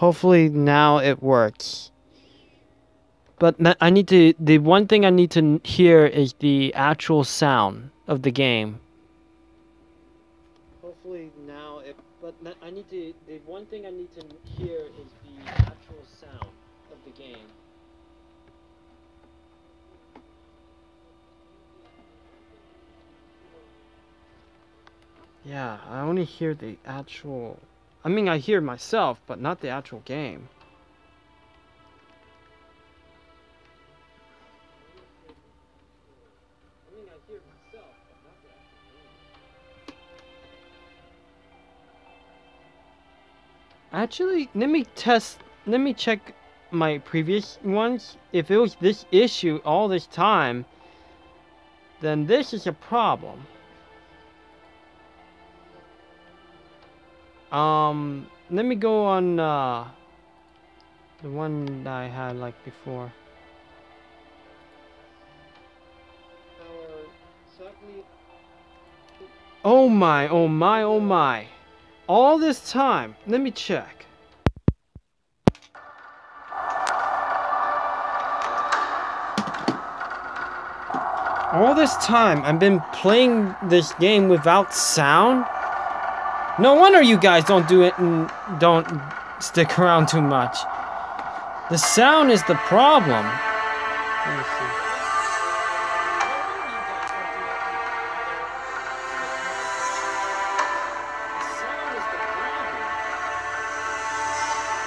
Hopefully now it works. But I need to. The one thing I need to hear is the actual sound of the game. Hopefully now it. But I need to. The one thing I need to hear is the actual sound of the game. Yeah, I only hear the actual. I mean, I hear myself, but not the actual game. Actually, let me check my previous ones. If it was this issue all this time, then this is a problem. Let me go on, the one that I had, like, before. Oh my, oh my, oh my. All this time, let me check. All this time, I've been playing this game without sound. No wonder you guys don't do it and don't stick around too much. The sound is the problem. Let me see.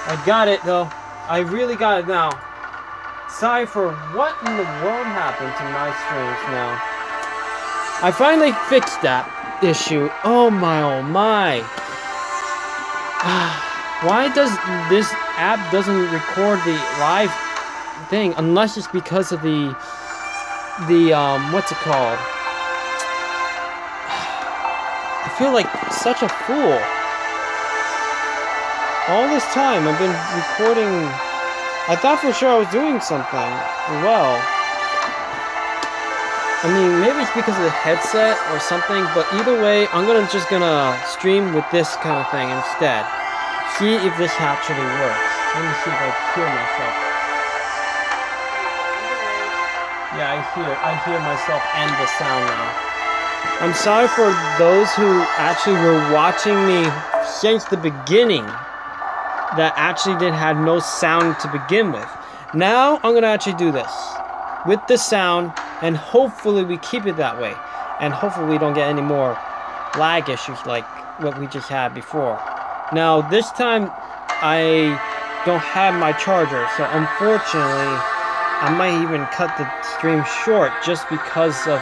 I got it though. I really got it now. Sorry for what in the world happened to my streams now. I finally fixed that issue. Oh my, oh my. Why does this app doesn't record the live thing unless it's because of the what's it called? I feel like such a fool. All this time I've been recording. I thought for sure I was doing something well. I mean, maybe it's because of the headset or something, but either way, I'm just gonna stream with this kind of thing instead. See if this actually works. Let me see if I hear myself. Yeah, I hear myself and the sound now. I'm sorry for those who actually were watching me since the beginning that actually had no sound to begin with. Now I'm gonna actually do this with the sound, and hopefully we keep it that way, and hopefully we don't get any more lag issues like what we just had before. Now this time I don't have my charger, so unfortunately I might even cut the stream short just because of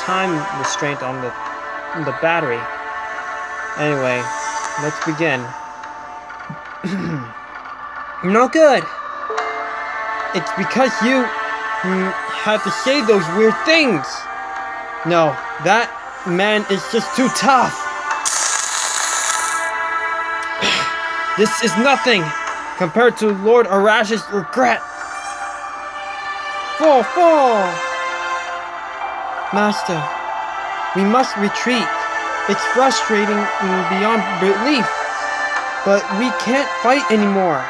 time restraint on the battery. Anyway, let's begin. No good. It's because you had to say those weird things. No, that man is just too tough. This is nothing compared to Lord Arash's regret. Fall. Master, we must retreat. It's frustrating beyond belief. But we can't fight anymore.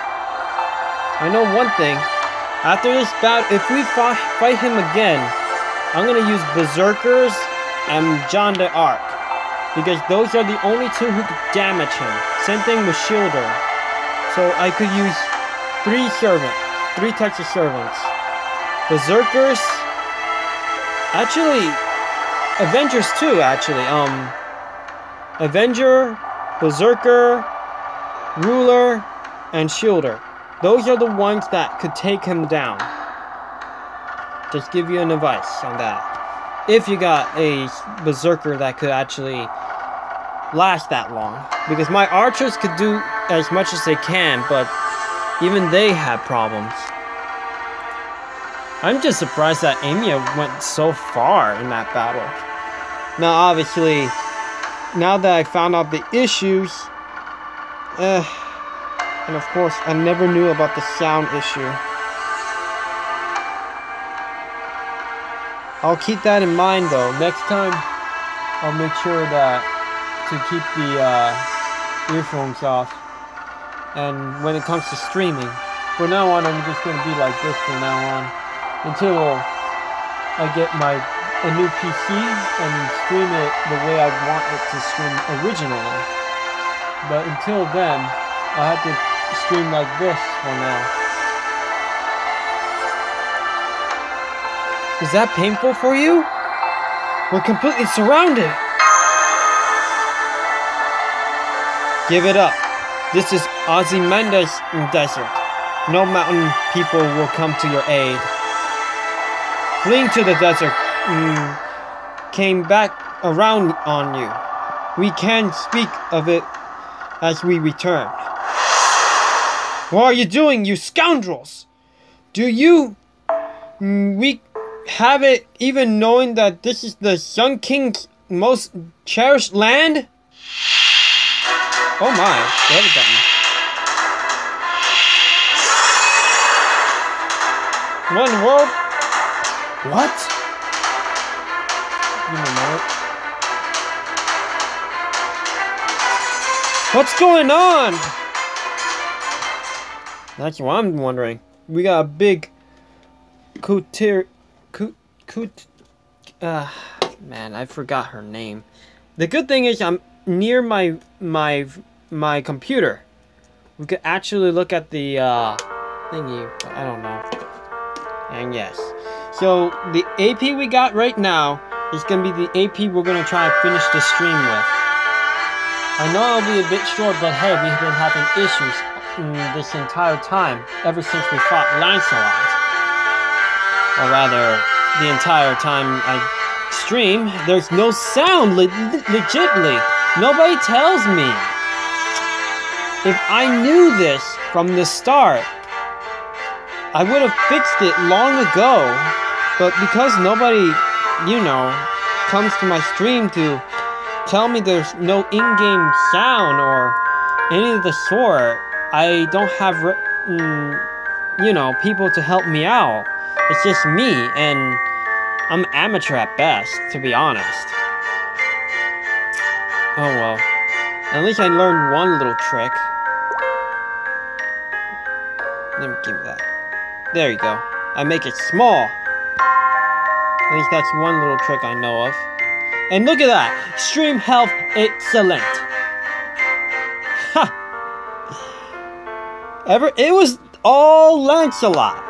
I know one thing. After this battle, if we fight him again, I'm gonna use Berserkers and John the Arc. Because those are the only two who could damage him. Same thing with Shielder. So I could use three types of servants. Berserkers. Actually, Avengers too, actually. Avenger, Berserker, Ruler, and Shielder. Those are the ones that could take him down. Just give you an advice on that. If you got a Berserker that could actually last that long. Because my archers could do as much as they can, but even they have problems. I'm just surprised that Amiya went so far in that battle. Now obviously, now that I found out the issues, and of course, I never knew about the sound issue. I'll keep that in mind though. Next time, I'll make sure that to keep the earphones off. And when it comes to streaming, from now on, I'm just gonna be like this from now on until I get a new PC and stream it the way I want it to stream originally. But until then, I have to stream like this for now. Is that painful for you? We're completely surrounded. Give it up. This is Ozymandias Desert. No mountain people will come to your aid. Fleeing to the desert came back around on you. We can speak of it as we return. What are you doing, you scoundrels? Do you have it even knowing that this is the Sun King's most cherished land? Oh my, they haven't gotten me. What in the world? What? Give me a moment. What's going on? That's what I'm wondering. We got a big man, I forgot her name. The good thing is I'm near my computer. We could actually look at the thingy. I don't know. And yes. So the AP we got right now is gonna be the AP we're gonna try to finish the stream with. I know it'll be a bit short, but hey, we've been having issues this entire time, ever since we fought Lancelot. Or rather, the entire time I stream, there's no sound, legitimately. Nobody tells me. If I knew this from the start, I would have fixed it long ago. But because nobody, comes to my stream to tell me there's no in-game sound or any of the sort, I don't have, people to help me out. It's just me, and I'm amateur at best, to be honest. Oh well. At least I learned one little trick. Let me give you that. There you go. I make it small. At least that's one little trick I know of. And look at that! Stream health excellent! Ha! It was all Lancelot.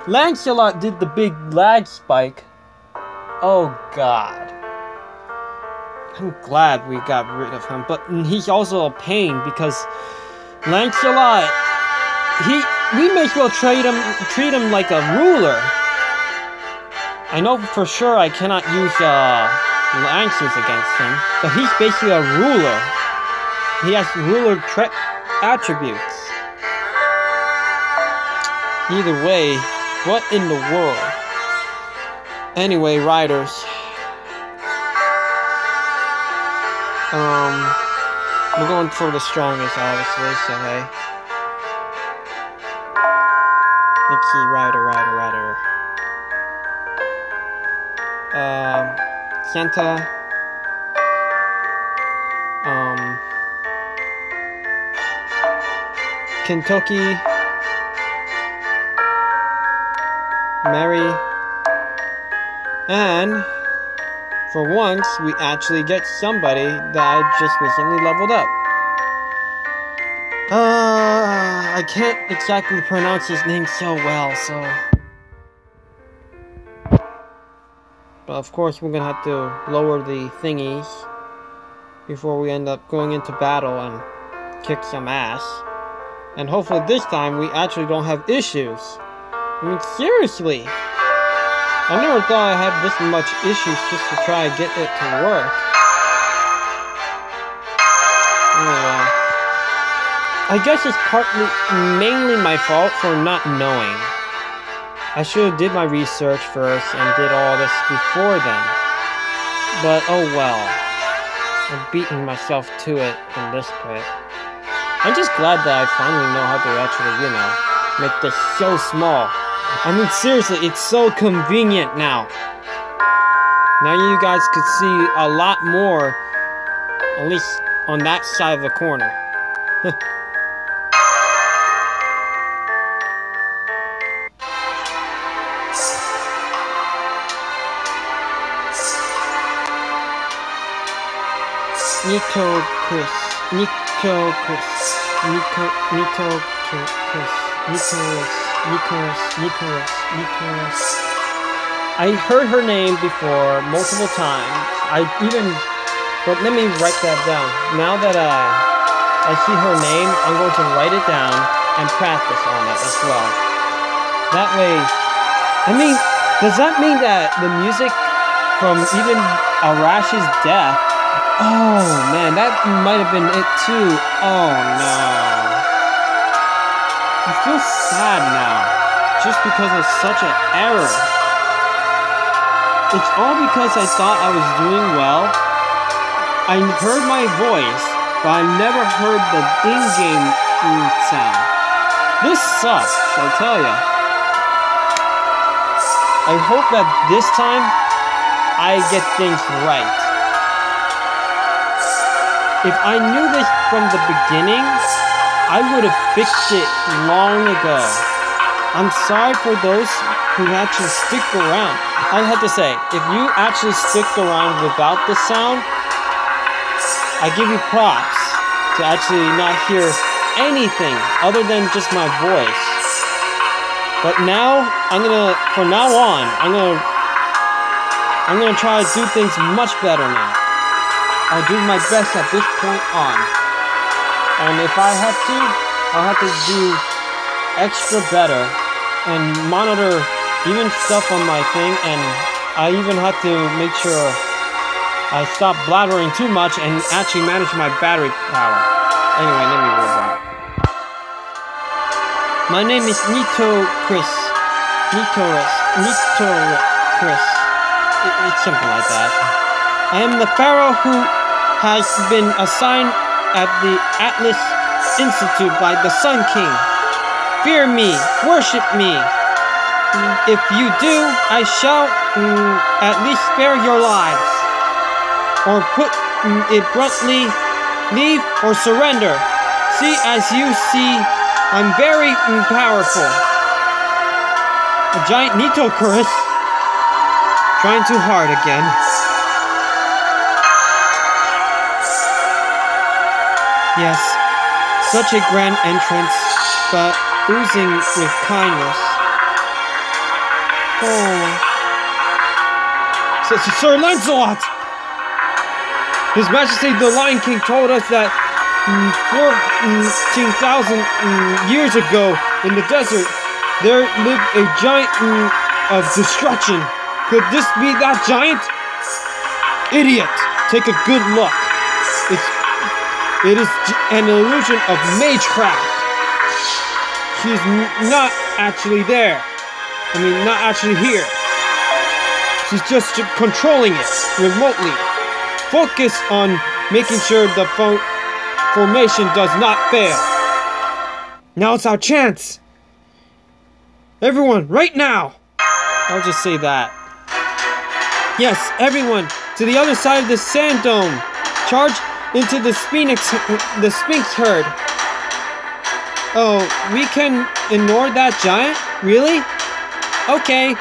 Lancelot did the big lag spike. Oh god. I'm glad we got rid of him, but he's also a pain because Lancelot, we may as well treat him like a ruler. I know for sure I cannot use lances against him, but he's basically a ruler. He has ruler attributes. Either way, what in the world? Anyway, riders. We're going for the strongest, obviously, so hey. Let's see, rider. Santa. Kentucky. Mary. And for once, we actually get somebody that I just recently leveled up. I can't exactly pronounce his name so well, so... But of course, we're gonna have to lower the thingies before we end up going into battle and kick some ass. And hopefully this time, we actually don't have issues. I mean, seriously! I never thought I had this much issues just to try to get it to work. Anyway, I guess it's mainly my fault for not knowing. I should have did my research first and did all this before then. But oh well. I'm beating myself to it in this bit. I'm just glad that I finally know how to actually, make this so small. I mean, seriously, it's so convenient now. Now you guys could see a lot more, at least on that side of the corner. Nitocris, Nitocris, Nitocris. I heard her name before multiple times. But let me write that down. Now that I see her name, I'm going to write it down and practice on it as well. That way, does that mean that the music from even Arash's death? Oh man, that might have been it too. Oh no. I feel sad now, just because of such an error. It's all because I thought I was doing well. I heard my voice, but I never heard the in-game sound. This sucks, I tell ya. I hope that this time I get things right. If I knew this from the beginning, I would have fixed it long ago. I'm sorry for those who actually stick around. I have to say, if you actually stick around without the sound, I give you props to actually not hear anything other than just my voice. But now, from now on, I'm gonna try to do things much better now. I'll do my best at this point on. And if I have to, I'll have to do extra better and monitor even stuff on my thing, and I even have to make sure I stop blabbering too much and actually manage my battery power. Anyway, let me read that. My name is Nitocris. It's something like that. I am the pharaoh who has been assigned at the Atlas Institute by the Sun King. Fear me, worship me. If you do, I shall at least spare your lives. Or put it bluntly, leave or surrender. See, as you see, I'm very powerful. A giant Nitocris. Trying too hard again. Yes, such a grand entrance, but oozing with kindness. Oh. Sir Lancelot! His Majesty the Lion King told us that 14,000 years ago in the desert, there lived a giant of destruction. Could this be that giant? Idiot! Take a good look. It is an illusion of magecraft. She's not actually there. Not actually here. She's just controlling it remotely. Focus on making sure the formation does not fail. Now it's our chance. Everyone, right now. I'll just say that. Yes, everyone, to the other side of the sand dome. Charge into the Sphinx herd. Oh, we can ignore that giant? Really? Okay.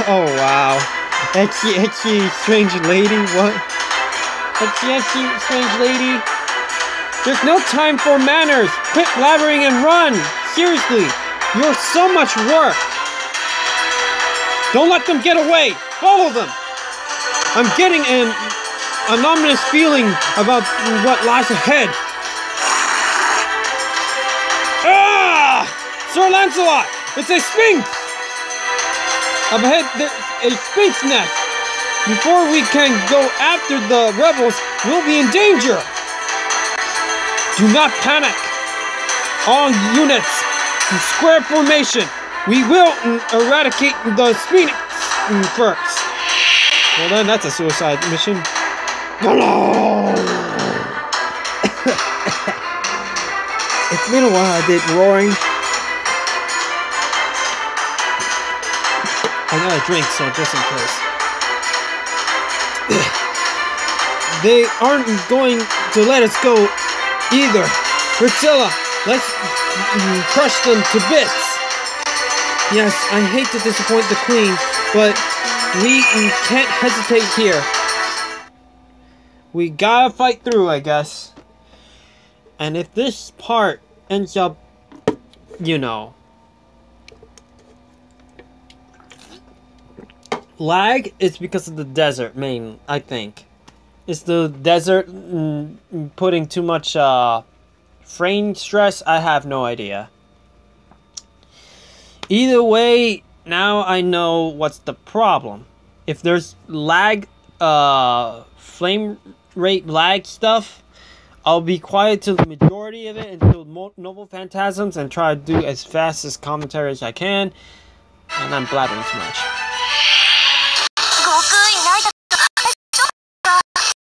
Oh, wow. Strange lady, what? Strange lady. There's no time for manners. Quit blabbering and run. Seriously, you're so much work. Don't let them get away. Follow them. I'm getting an ominous feeling about what lies ahead. Ah! Sir Lancelot, it's a sphinx. Up ahead, there's a sphinx nest. Before we can go after the rebels, we'll be in danger. Do not panic. All units in square formation. We will eradicate the sphinx first. Well then, that's a suicide mission. It's been a while I did roaring. I got a drink, so just in case. They aren't going to let us go either. Priscilla, let's crush them to bits. Yes, I hate to disappoint the queen, but we can't hesitate here. We gotta fight through, I guess. And if this part ends up, you know, lag, it's because of the desert, I think. It's the desert putting too much frame stress? I have no idea. Either way, now I know what's the problem. If there's lag, frame rate lag stuff, I'll be quiet to the majority of it until Noble Phantasms and try to do as fast as commentary as I can. And I'm blabbering too much.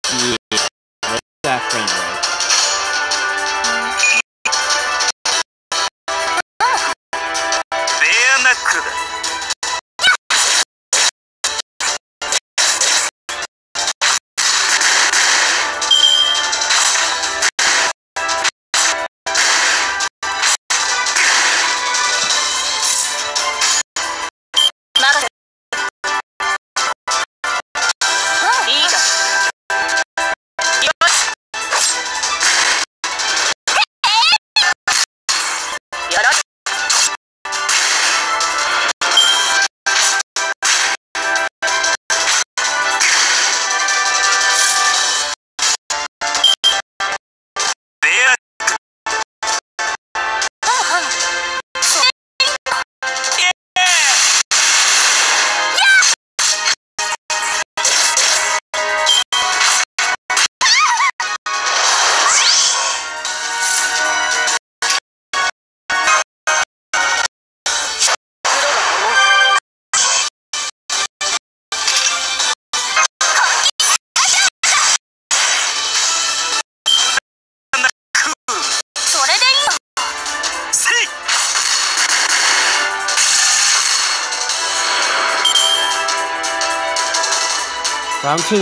Yeah, that's that frame rate. Round 2.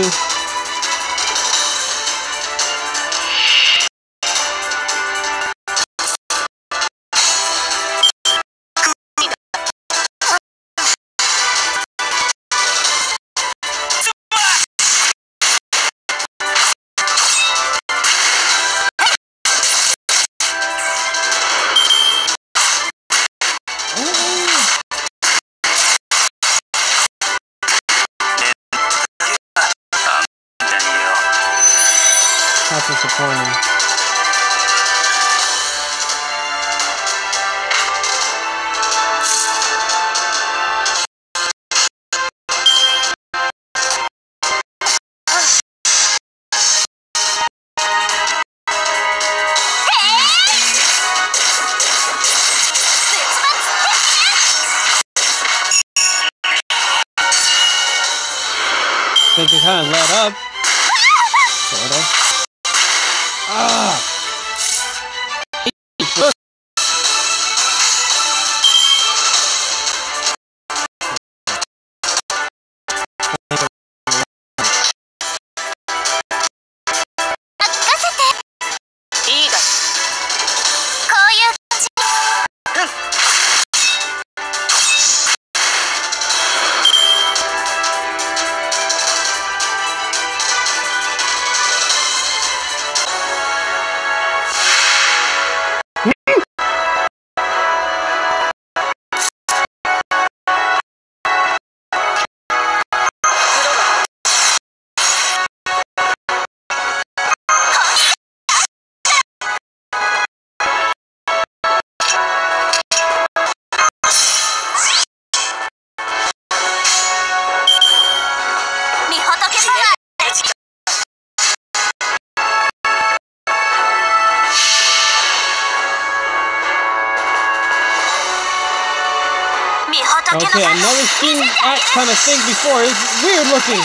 That's disappointing. I think it kind of let up. Sort of. Okay, I've never seen that kind of thing before. It's weird looking.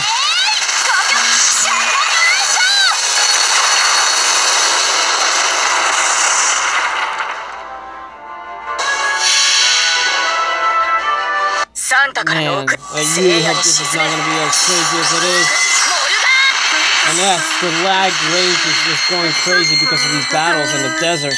Man, I really hope this is not going to be as crazy as it is. And yes, the lag range is just going crazy because of these battles in the desert.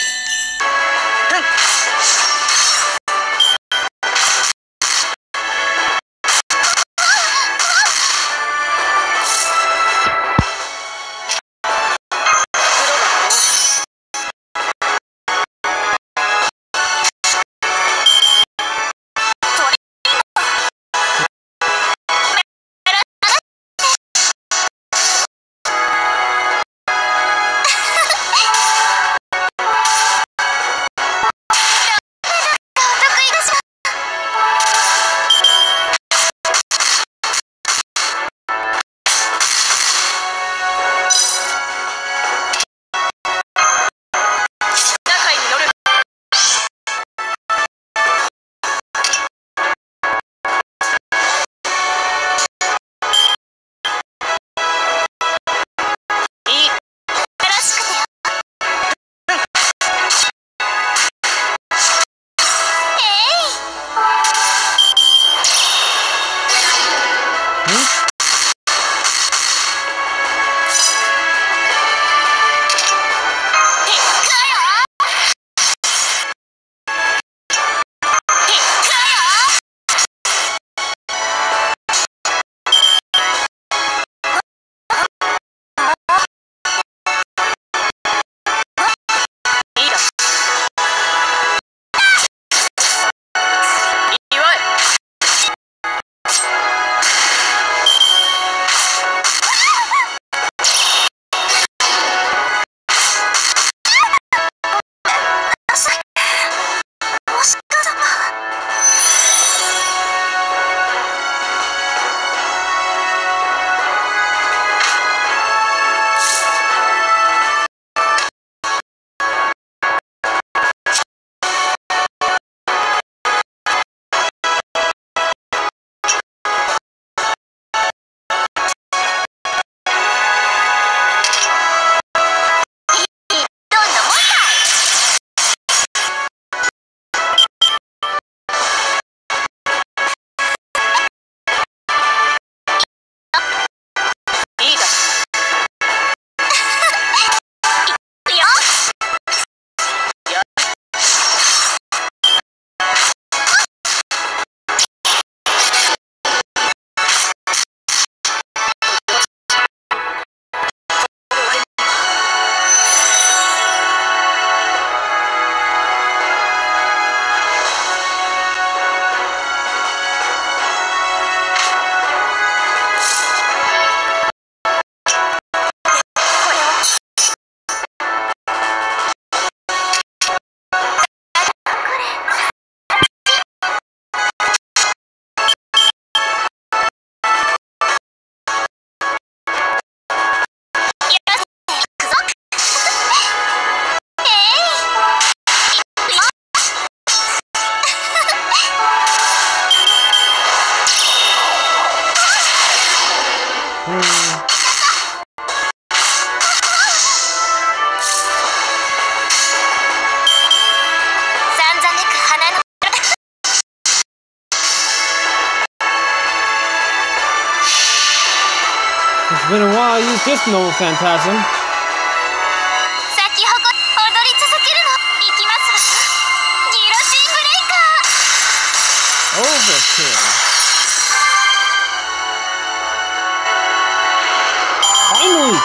It's been a while. Use this noble phantasm. Overkill. Finally.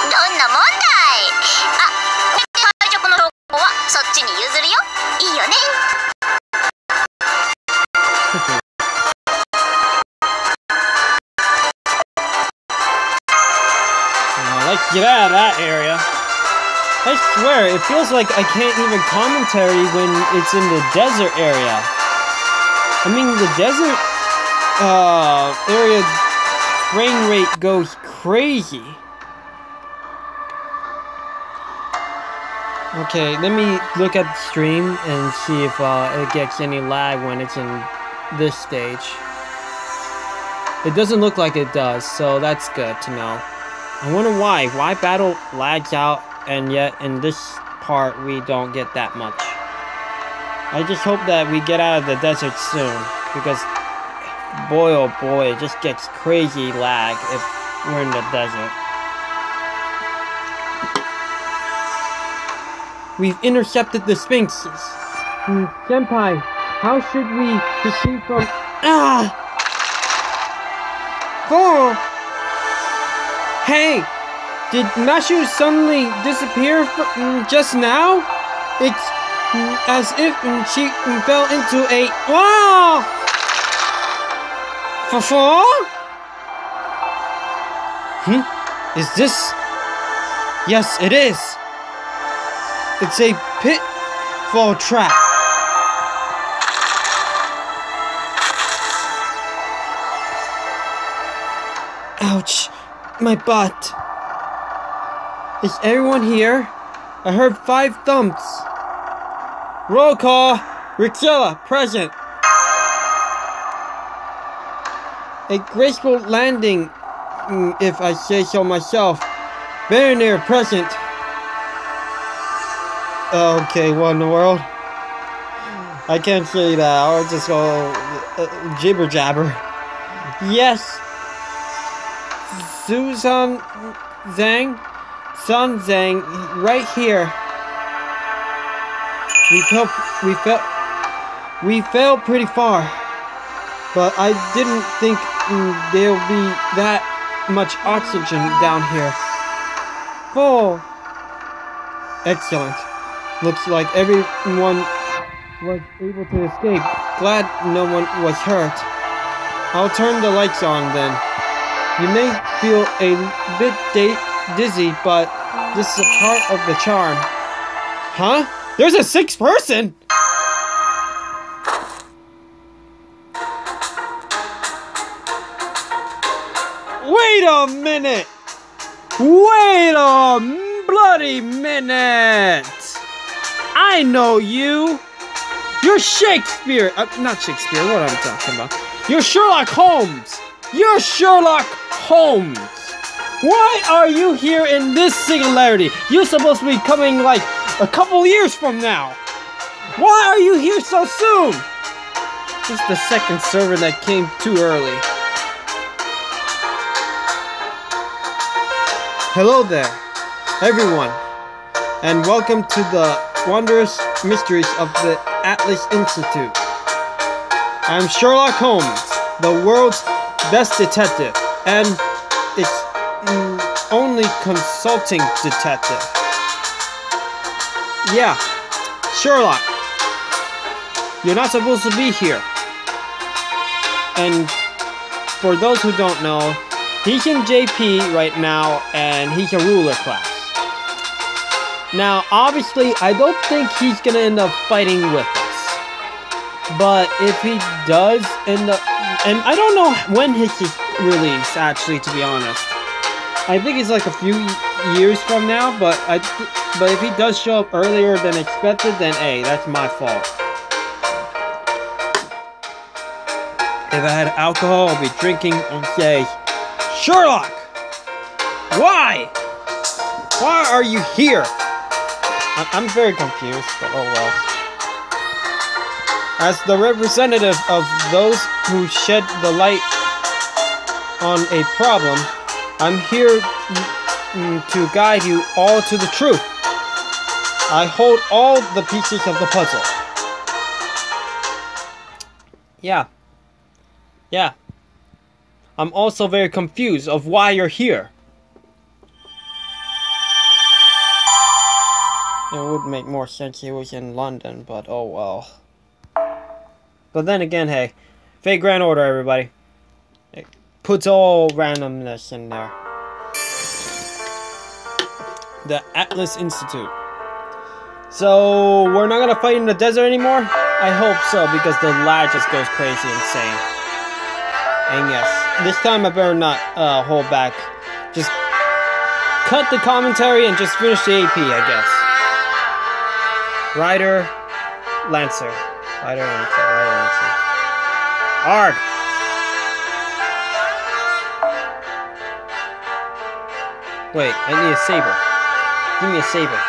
Let's get out of that area. I swear, it feels like I can't even commentary when it's in the desert area. I mean, the desert area frame rate goes crazy. Okay, let me look at the stream and see if it gets any lag when it's in this stage. It doesn't look like it does, so that's good to know. I wonder why. Why battle lags out and yet in this part we don't get that much. I just hope that we get out of the desert soon, because boy oh boy, it just gets crazy lag if we're in the desert. We've intercepted the Sphinxes. Senpai, how should we proceed from... Oh! Hey! Did Mashu suddenly disappear just now? It's as if she fell into a... Wow! Is this... Yes, it is! It's a pitfall trap. Ouch. My butt. Is everyone here? I heard 5 thumps. Roll call. Rixella, present. A graceful landing, if I say so myself. Baroneer, present. Okay, what in the world? I can't say that. I'll just go jibber jabber. Yes. Susan Zhang, Sun Zhang, right here. We fell pretty far, but I didn't think there'll be that much oxygen down here. Oh, excellent. Looks like everyone was able to escape. Glad no one was hurt. I'll turn the lights on then. You may feel a bit dizzy, but this is a part of the charm. Huh? There's a sixth person? Wait a minute! Wait a bloody minute! I know you! You're Shakespeare! Not Shakespeare, what am I talking about? You're Sherlock Holmes! You're Sherlock Holmes! Why are you here in this singularity? You're supposed to be coming like a couple years from now! Why are you here so soon? This is the second servant that came too early. Hello there, everyone, and welcome to the wondrous mysteries of the Atlas Institute. I'm Sherlock Holmes, the world's best detective, and its only consulting detective. Yeah, Sherlock, you're not supposed to be here. And for those who don't know, he's in JP right now, and he's a ruler class. Now, obviously, I don't think he's gonna end up fighting with us. But if he does end up... And I don't know when his release, actually, to be honest. I think it's like a few years from now, but if he does show up earlier than expected, then hey, that's my fault. If I had alcohol, I'd be drinking and say, Sherlock! Why? Why are you here? I'm very confused, but oh well. As the representative of those who shed the light on a problem, I'm here to guide you all to the truth. I hold all the pieces of the puzzle. Yeah. I'm also very confused of why you're here. It would make more sense he was in London, but oh well. But then again, hey, Fate Grand Order, everybody. It puts all randomness in there. The Atlas Institute. So, we're not gonna fight in the desert anymore? I hope so, because the lad just goes crazy insane. And yes, this time I better not hold back. Just cut the commentary and just finish the AP, I guess. Rider, Lancer. Rider, Lancer. Arg! Wait, I need a saber. Give me a saber.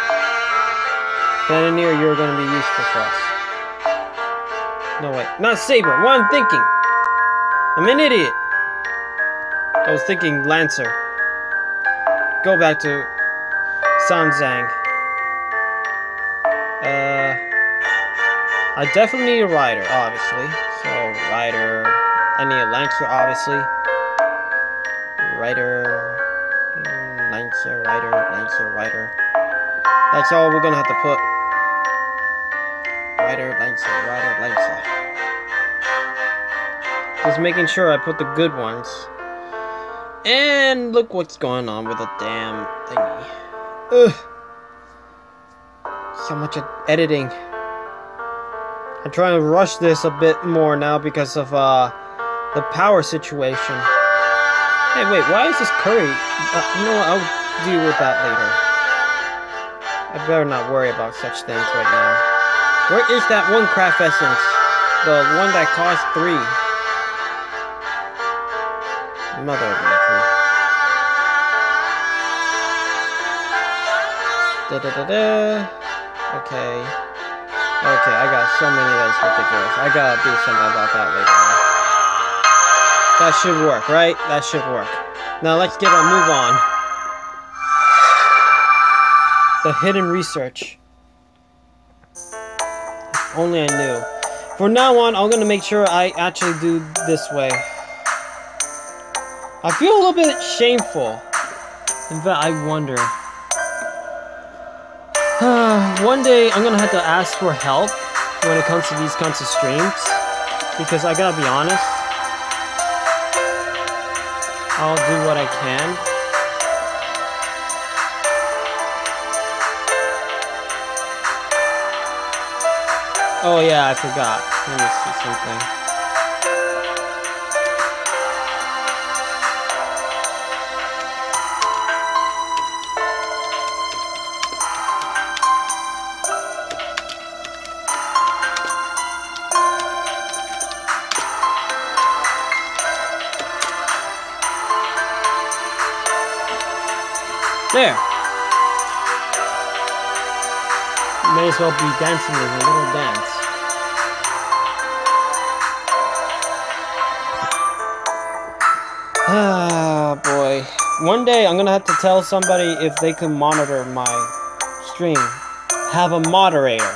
Cannoneer, you're gonna be useful for us. No, wait. Not saber. What I'm thinking. I'm an idiot. I was thinking Lancer. Go back to Sanzang. I definitely need a rider, obviously. So, rider. I need a Lancer, obviously. Rider. Lancer, rider. That's all we're gonna have to put. Rider, Lancer. Just making sure I put the good ones. And look what's going on with the damn thingy. Ugh. So much editing. I'm trying to rush this a bit more now because of the power situation. Hey, wait, why is this curry? You know what, I'll deal with that later. I better not worry about such things right now. Where is that one craft essence? The one that cost 3. Mother of nature. Okay, I got so many that's ridiculous. I gotta do something about that later on. That should work, right? That should work. Now let's get a move on. The hidden research. If only I knew. From now on, I'm gonna make sure I actually do this way. I feel a little bit shameful. In fact, I wonder. One day, I'm gonna have to ask for help when it comes to these kinds of streams. Because I gotta be honest. I'll do what I can. Oh yeah, I forgot. Let me see something. There! May as well be dancing with a little dance. Ah, boy. One day I'm gonna have to tell somebody if they can monitor my stream. Have a moderator.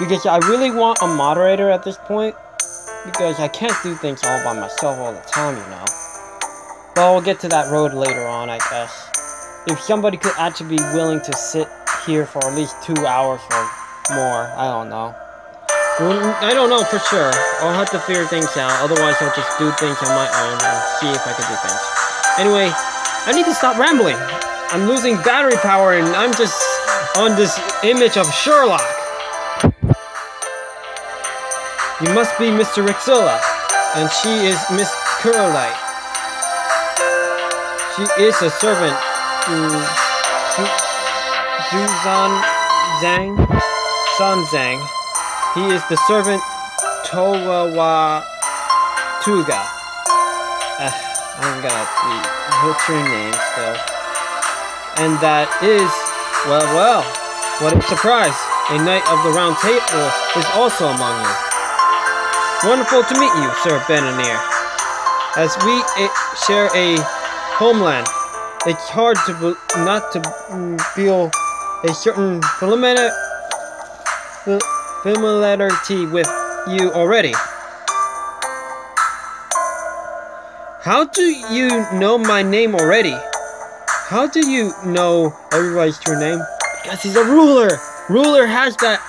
Because I really want a moderator at this point. Because I can't do things all by myself all the time, you know. But we'll get to that road later on, I guess. If somebody could actually be willing to sit here for at least 2 hours or more, I don't know. I don't know for sure. I'll have to figure things out. Otherwise, I'll just do things on my own and see if I can do things. Anyway, I need to stop rambling. I'm losing battery power and I'm just on this image of Sherlock. You must be Mr. Rixilla, and she is Miss Curlite. She is a servant. San Zhang. He is the servant Towawa Tuga. I'm gonna be butchering names still. And that is, well, what a surprise. A knight of the round table is also among you. Wonderful to meet you, Sir Benanir. As we share a homeland, it's hard to not to feel a certain familiarity with you already. How do you know my name already? How do you know everybody's true name? Because he's a ruler. Ruler has that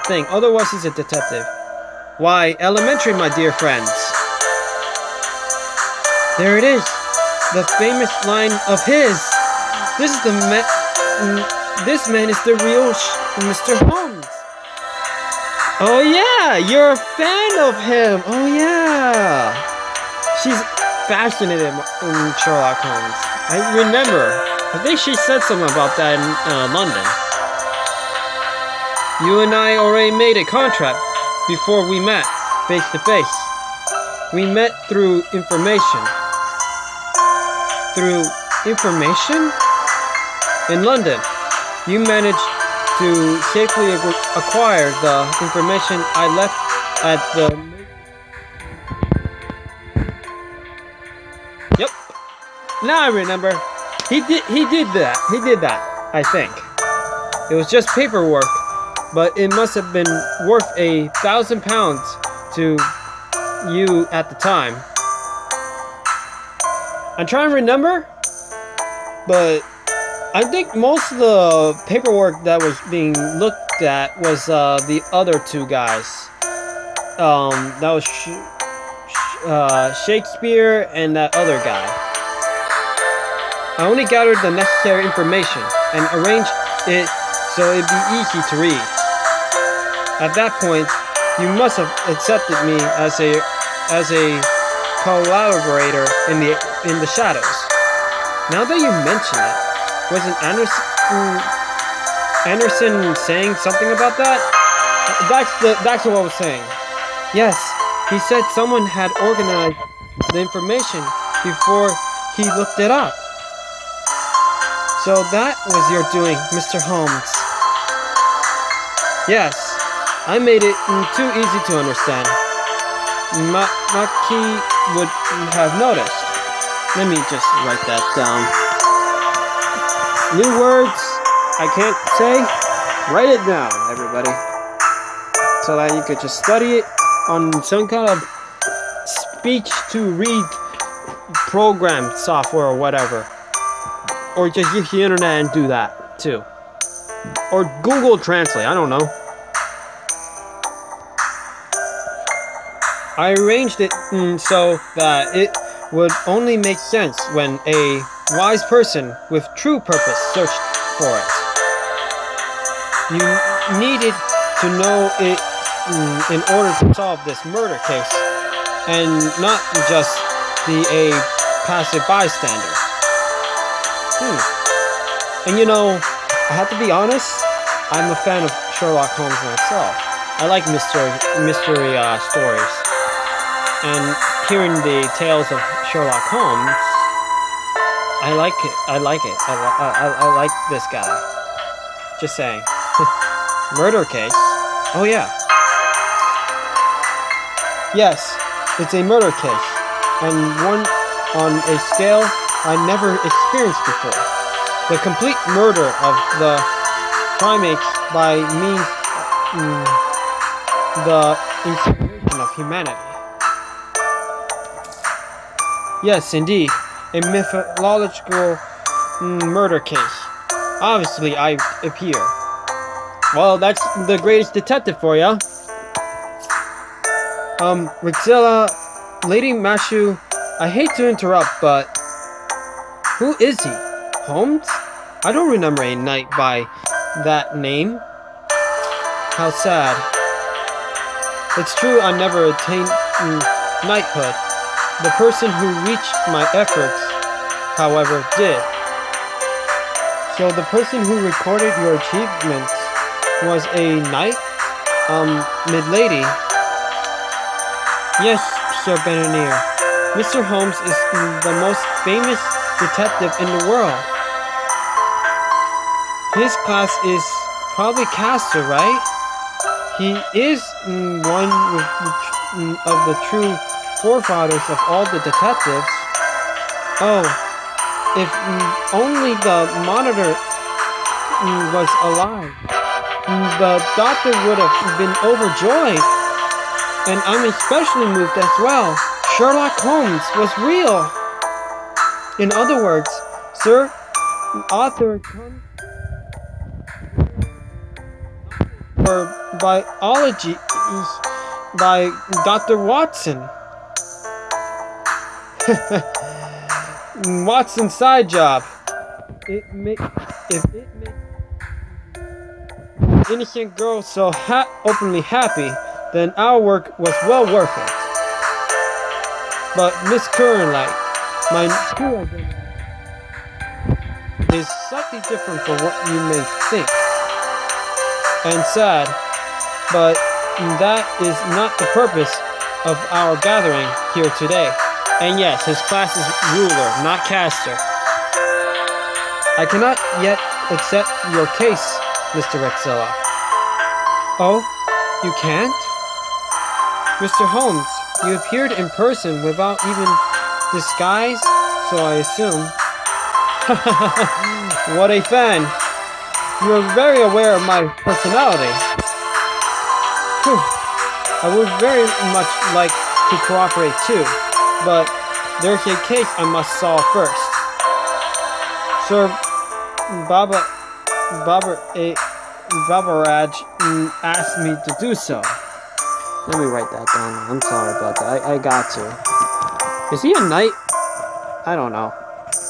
thing. Otherwise, he's a detective. Why, elementary, my dear friends. There it is. The famous line of his. This is the this man is the real Mr. Holmes. Oh yeah, you're a fan of him. Oh yeah. She's fascinated in Sherlock Holmes. I remember. I think she said something about that in London. You and I already made a contract before we met face to face. We met through information. Through information? In London, you managed to safely acquire the information I left at the... Yep. Now I remember. He did that. He did that, I think. It was just paperwork, but it must have been worth £1,000 to you at the time. I'm trying to remember, but I think most of the paperwork that was being looked at was the other two guys. That was Shakespeare and that other guy. I only gathered the necessary information and arranged it so it'd be easy to read. At that point, you must have accepted me as a collaborator in the shadows. Now that you mention it, wasn't Anderson saying something about that? That's what I was saying. Yes, he said someone had organized the information before he looked it up. So that was your doing, Mr. Holmes. Yes, I made it too easy to understand. Maki would have noticed. Let me just write that down. New words I can't say. Write it down, everybody. So that you could just study it on some kind of speech-to-read program software or whatever. Or just use the internet and do that, too. Or Google Translate, I don't know. I arranged it so that it would only make sense when a wise person with true purpose searched for it. You needed to know it in order to solve this murder case, and not just be a passive bystander. And you know, I have to be honest, I'm a fan of Sherlock Holmes myself. I like mystery stories, and hearing the tales of Sherlock Holmes, I like it. I like this guy. Just saying. Murder case? Oh yeah. Yes, it's a murder case, and one on a scale I never experienced before. The complete murder of the primates by means the incineration of humanity. Yes, indeed, a mythological murder case. Obviously, I appear. Well, that's the greatest detective for ya. Rixella, Lady Mashu, I hate to interrupt, but who is he? Holmes? I don't remember a knight by that name. How sad. It's true I never attained knighthood. The person who reached my efforts, however, did. So the person who recorded your achievements was a knight? Midlady? Yes, Sir Benanier. Mr. Holmes is the most famous detective in the world. His class is probably Castor, right? He is one of the true forefathers of all the detectives. Oh, if only the monitor was alive. The doctor would have been overjoyed. And I'm especially moved as well. Sherlock Holmes was real. In other words, Sir Arthur comes for biology by Dr. Watson. Watson's side job. If it makes innocent girl so openly happy, then our work was well worth it. But Miss Curran-like, my true identity is slightly different from what you may think. And sad, but that is not the purpose of our gathering here today. And yes, his class is ruler, not caster. I cannot yet accept your case, Mr. Rexella. Oh, you can't? Mr. Holmes, you appeared in person without even disguise, so I assume. What a fan! You are very aware of my personality. Whew. I would very much like to cooperate too, but there's a case I must solve first. Sir Babaraj asked me to do so. Let me write that down. I'm sorry about that. I got to. Is he a knight? I don't know.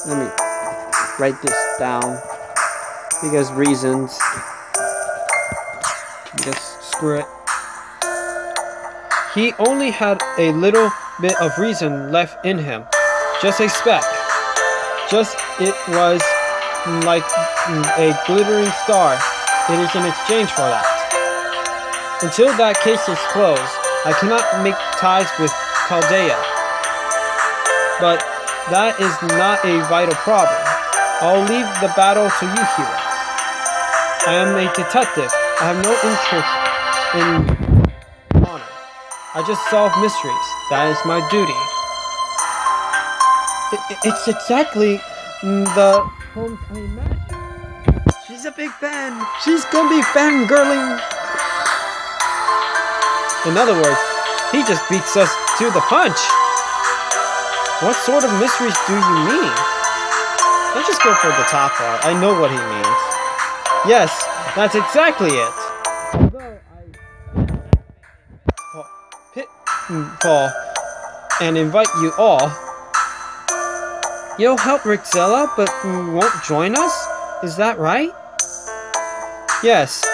Let me write this down. Because reasons. Just screw it. He only had a little bit of reason left in him. Just a speck. Just it was like a glittering star. It is in exchange for that. Until that case is closed, I cannot make ties with Chaldea. But that is not a vital problem. I'll leave the battle to you heroes. I am a detective. I have no interest in honor. I just solve mysteries. That is my duty. It's exactly the Holmes I imagined. She's a big fan. She's gonna be fangirling. In other words, he just beats us to the punch. What sort of mysteries do you mean? Let's just go for the top part. I know what he means. Yes, that's exactly it. Although I pitfall and invite you all, you'll help Rixella but won't join us? Is that right? Yes,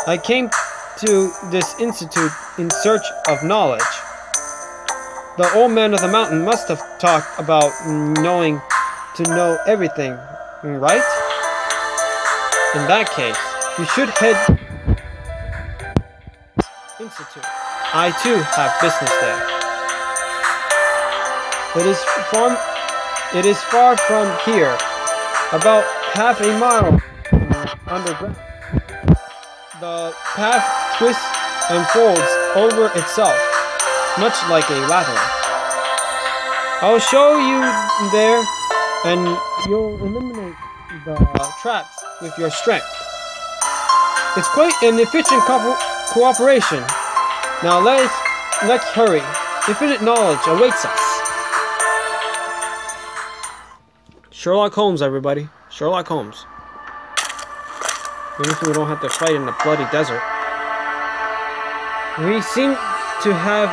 I came to this institute in search of knowledge. The old man of the mountain must have talked about knowing to know everything, right? In that case, you should head institute. I too have business there. It is far from here, about half a mile underground. The path twists and folds over itself, much like a labyrinth. I'll show you there, and you'll eliminate the traps with your strength. It's quite an efficient cooperation. Now let's hurry. Infinite knowledge awaits us. Sherlock Holmes, everybody. Sherlock Holmes. Maybe we don't have to fight in the bloody desert. We seem to have...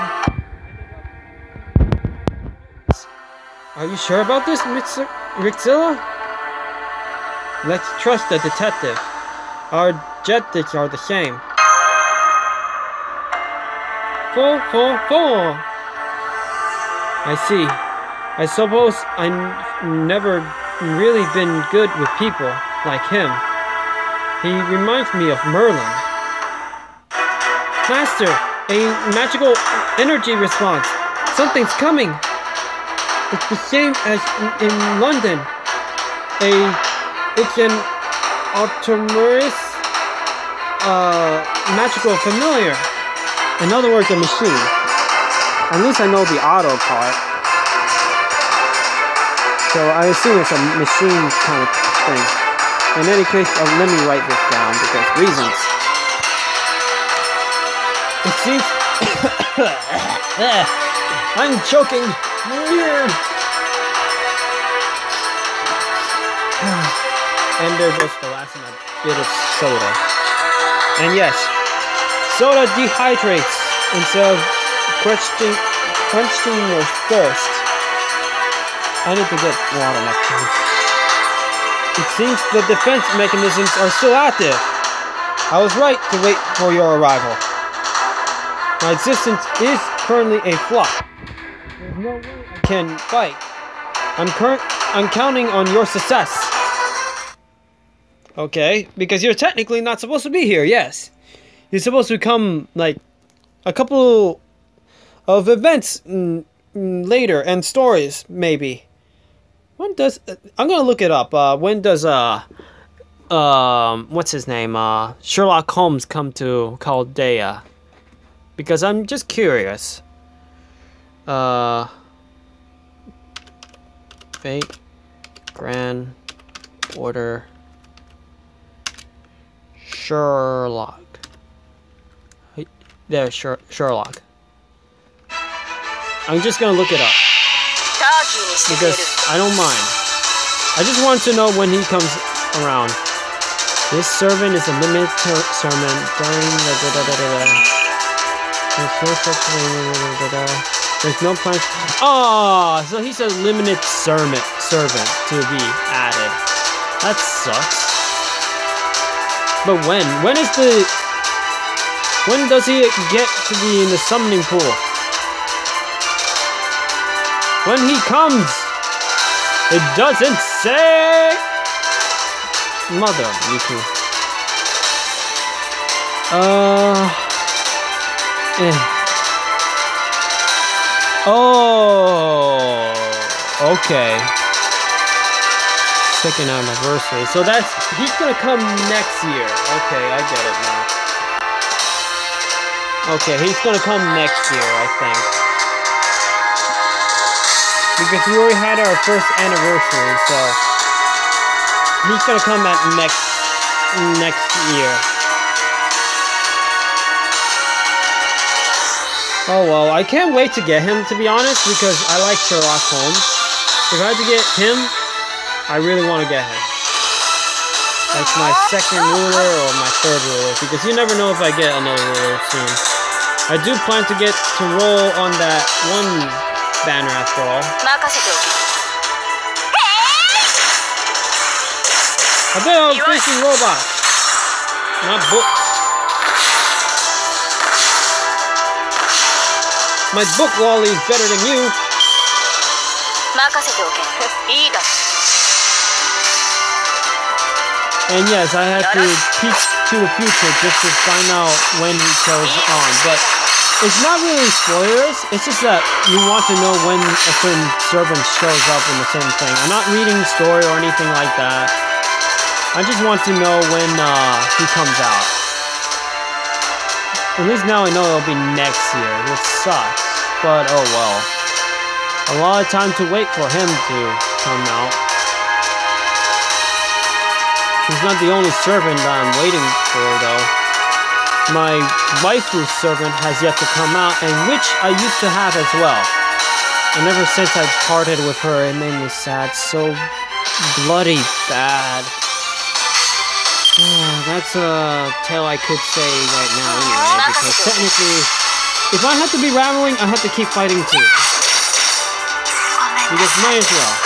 Are you sure about this, Rixilla? Let's trust the detective. Our objectives are the same. Four. I see. I suppose I've never really been good with people like him. He reminds me of Merlin. Master, a magical energy response. Something's coming. It's the same as in London. It's an autonomous magical familiar. In other words, a machine. At least I know the auto part. So I assume it's a machine kind of thing. In any case, let me write this down because reasons. It seems... I'm choking. And there goes the last bit of soda. And yes, soda dehydrates instead of quenching your thirst. I need to get water next time. It seems the defense mechanisms are still active. I was right to wait for your arrival. My existence is currently a flop. There's no way I can fight. I'm counting on your success. Okay, because you're technically not supposed to be here, yes. You're supposed to come, like, a couple of events later, and stories, maybe. When does... I'm gonna look it up. When does, what's his name? Sherlock Holmes come to Chaldea? Because I'm just curious. Fate, Grand Order, Sherlock. There's Sherlock. I'm just gonna look it up. Because I don't mind. I just want to know when he comes around. This servant is a limited servant during the There's no plan. Oh, so he's a limited servant to be added. That sucks. But when? When does he get to be in the summoning pool? When he comes! It doesn't say! Mother, Yuku. Oh, okay. Second anniversary. So he's gonna come next year. Okay, I get it now. Okay, he's gonna come next year, I think. Because we already had our first anniversary, so he's gonna come at next year. Oh well, I can't wait to get him, to be honest, because I like Sherlock Holmes. If I had to get him, I really want to get him. Like my second ruler or my third ruler, because you never know if I get another ruler soon. I do plan to get to roll on that one banner after all. I bet I was facing robots, not books. My book Wally is better than you. And yes, I had to peek to the future just to find out when he goes on. But it's not really spoilers. It's just that you want to know when a certain servant shows up in a certain thing. I'm not reading the story or anything like that. I just want to know when he comes out. At least now I know it'll be next year, which sucks. But oh well. A lot of time to wait for him to come out. He's not the only servant that I'm waiting for, though. My waifu servant has yet to come out, and which I used to have as well. And ever since I parted with her, it made me sad. So bloody bad. That's a tale I could say right now anyway, because technically, if I had to be rambling, I have to keep fighting too. Because might as well.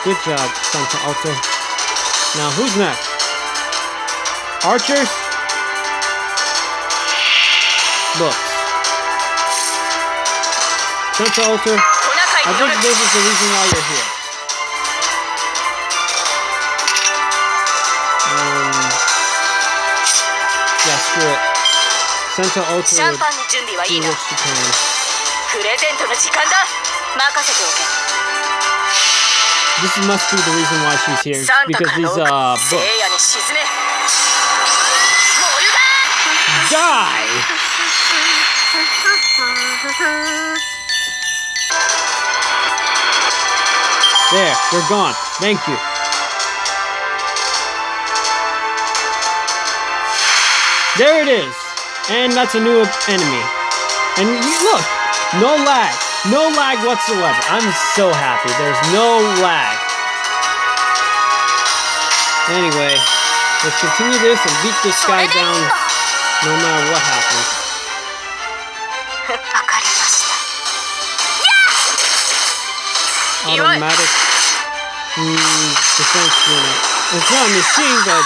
Good job, Santa Alto. Now, who's next? Archers? Books. Santa Alto, I think this is the reason why you're here. Yeah, screw it. Santa Alto would do what she can. This must be the reason why she's here, because these books. Die! There, they're gone. Thank you. There it is. And that's a new enemy. And look, no lag. No lag whatsoever. I'm so happy. There's no lag. Anyway, let's continue this and beat this guy down no matter what happens. Automatic defense unit. It's not a machine, but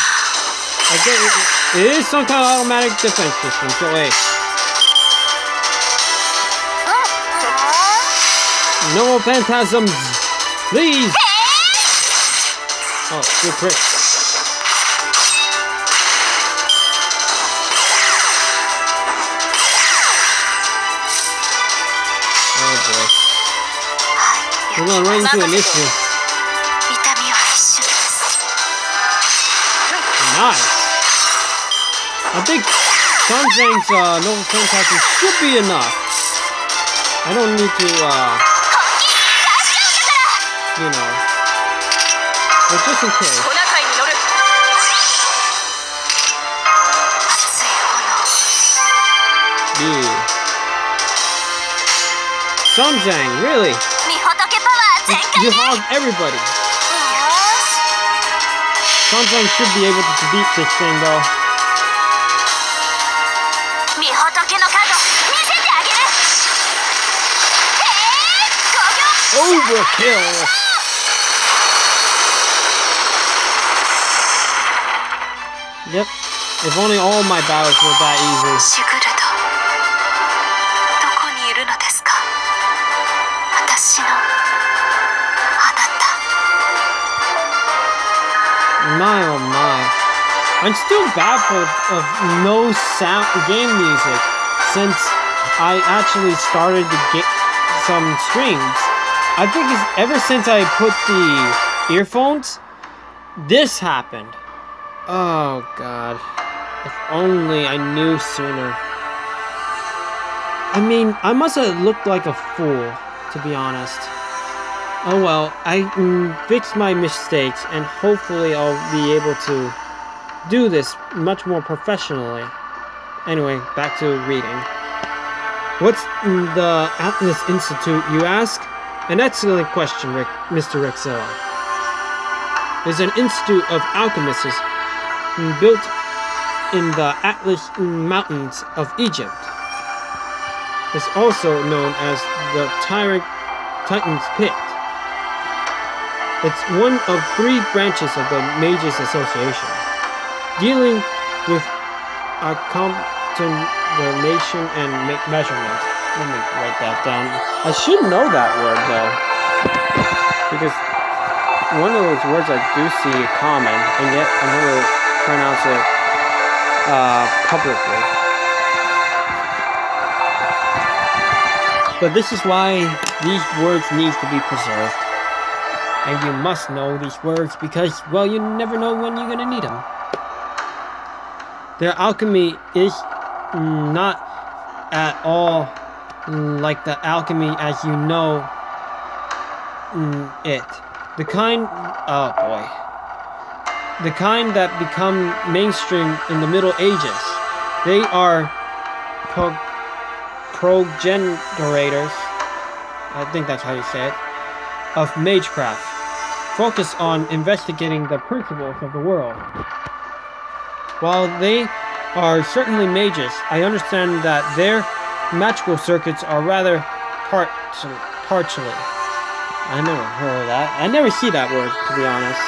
I get it. It is some kind of automatic defense system, so hey. No more phantasms, please! Oh, good crit. Oh boy. We're going right into an issue. Nice! I think Sanzang's Nova Phantasm should be enough. I don't need to, you know, but just in case. Yeah. Sanzang, really? You hog everybody. Sanzang should be able to beat this thing, though. Overkill! Yep, if only all my battles were that easy. My oh my. I'm still baffled of no sound game music since I actually started to get some streams. I think it's ever since I put the earphones, this happened. Oh god. If only I knew sooner. I mean, I must have looked like a fool, to be honest. Oh well, I fixed my mistakes and hopefully I'll be able to do this much more professionally. Anyway, back to reading. What's the Atlas Institute, you ask? An excellent question, Mr. Rexella. It's an institute of alchemists built in the Atlas Mountains of Egypt. It's also known as the Titan's Pit. It's one of 3 branches of the Mages Association, dealing with alternation and measurement. Let me write that down. I should know that word though, because one of those words I do see common, and yet I never pronounce it publicly. But this is why these words need to be preserved. And you must know these words because, well, you never know when you're going to need them. Their alchemy is not at all like the alchemy as you know it. The kind that become mainstream in the Middle Ages. They are progenitors, I think that's how you say it, of magecraft. Focus on investigating the principles of the world. While they are certainly mages, I understand that their magical circuits are rather partially. I never heard of that. I never see that word, to be honest.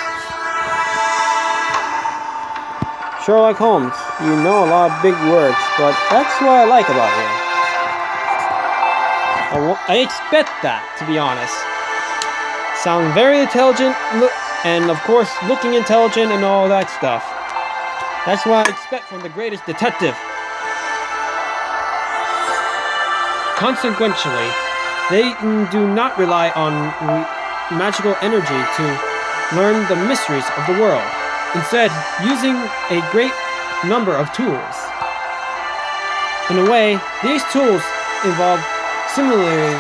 Sherlock Holmes, you know a lot of big words, but that's what I like about you. I expect that, to be honest. Sound very intelligent, and of course, looking intelligent and all that stuff. That's what I expect from the greatest detective. Consequently, they do not rely on magical energy to learn the mysteries of the world. Instead, using a great number of tools. In a way, these tools evolve similarly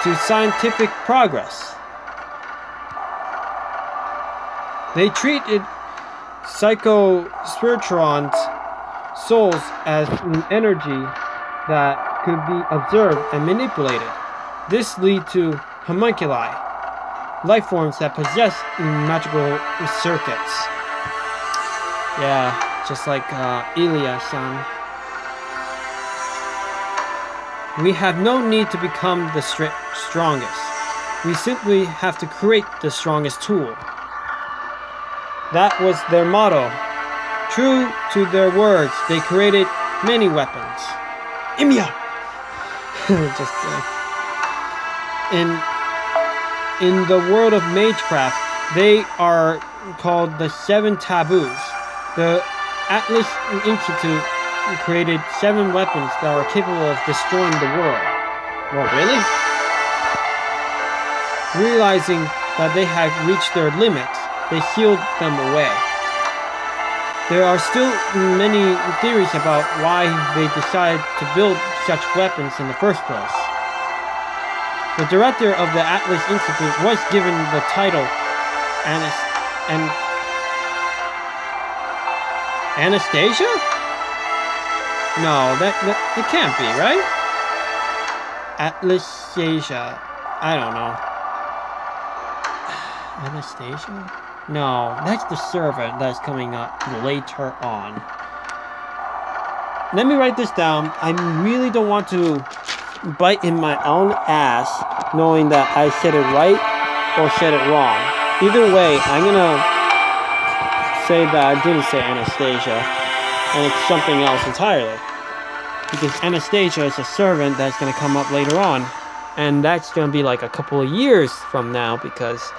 to scientific progress. They treated psycho-spiritual souls as an energy that could be observed and manipulated. This leads to homunculi, life forms that possess magical circuits. Yeah, just like Ilya-san. We have no need to become the strongest. We simply have to create the strongest tool. That was their motto. True to their words, they created many weapons. Imya! Just in the world of magecraft, they are called the Seven Taboos. The Atlas Institute created 7 weapons that are capable of destroying the world. Well, really? Realizing that they had reached their limits, they sealed them away. There are still many theories about why they decided to build such weapons in the first place. The director of the Atlas Institute was given the title Anastasia? No, that it can't be, right? Atlasasia. I don't know. Anastasia? No, that's the servant that's coming up later on. Let me write this down. I really don't want to bite in my own ass knowing that I said it right or said it wrong. Either way, I'm gonna say that I didn't say Anastasia and it's something else entirely. Because Anastasia is a servant that's gonna come up later on. And that's gonna be like a couple of years from now because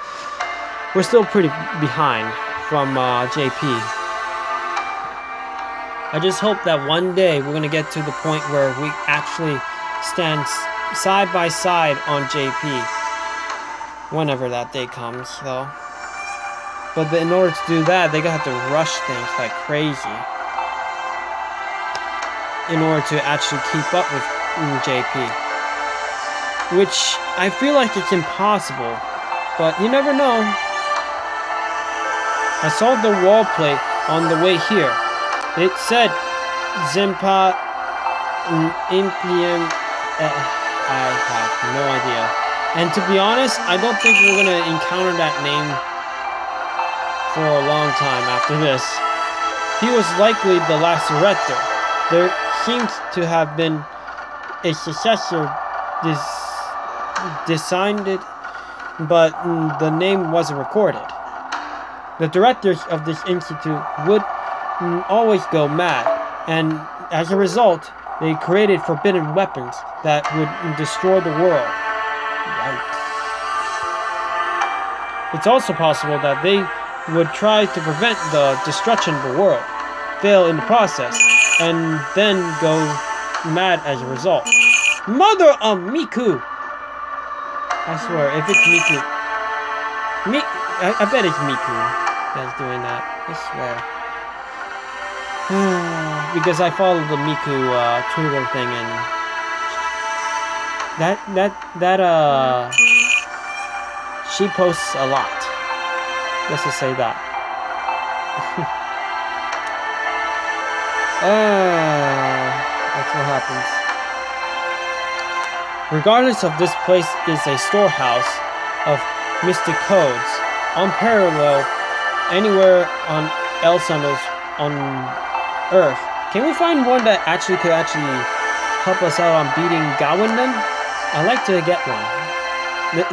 we're still pretty behind from JP. I just hope that one day we're gonna get to the point where we actually stand side by side on JP. Whenever that day comes, though. But in order to do that, they have to rush things like crazy. In order to actually keep up with JP. Which I feel like it's impossible. But you never know. I saw the wall plate on the way here. It said Zempa Impium. I have no idea. And to be honest, I don't think we're gonna encounter that name for a long time after this. He was likely the last director. There seems to have been a successor decided, but the name wasn't recorded. The directors of this institute would always go mad, and as a result, They created forbidden weapons that would destroy the world. Yikes. It's also possible that they would try to prevent the destruction of the world, fail in the process, and then go mad as a result. Mother of Miku! I swear, if it's Miku... I bet it's Miku that's doing that. I swear. Because I follow the Miku Twitter thing, and she posts a lot. Let's just say that. That's what happens. Regardless of this place is a storehouse of mystic codes, unparalleled anywhere else on Earth. Can we find one that could help us out on beating Gawain then? I'd like to get one.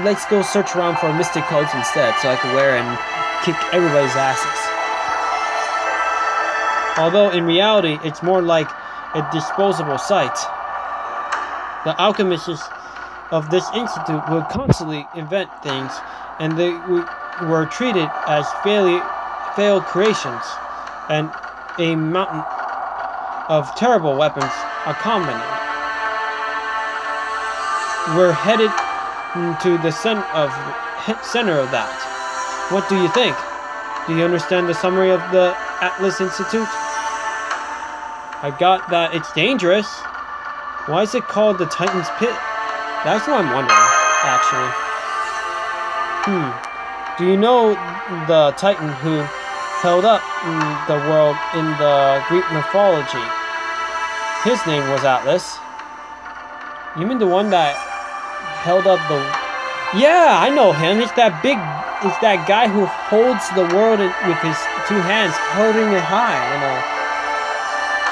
Let's go search around for mystic codes instead, so I can wear and kick everybody's asses. Although in reality, it's more like a disposable site. The alchemists of this institute would constantly invent things, and they were treated as failed creations, and a mountain of terrible weapons accompaniment. We're headed to the center of that. What do you think? Do you understand the summary of the Atlas Institute? I got that it's dangerous. Why is it called the Titan's Pit? That's what I'm wondering, actually. Do you know the Titan who held up the world in the Greek mythology? His name was Atlas. You mean the one that held up the... Yeah, I know him. It's that guy who holds the world with his two hands, holding it high, you know.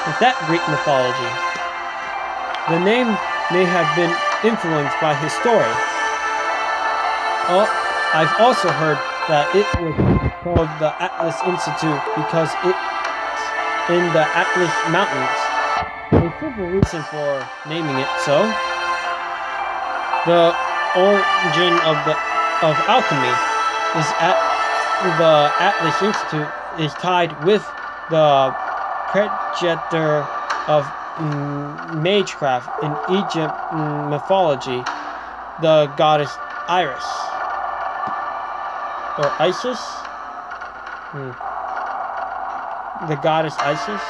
It's that Greek mythology. The name may have been influenced by his story. I've also heard that it was called the Atlas Institute because it's in the Atlas Mountains. A simple reason for naming it so. The origin of alchemy is at the Atlas Institute is tied with the progenitor of magecraft in Egypt mythology, the goddess Iris. Or Isis? The goddess Isis?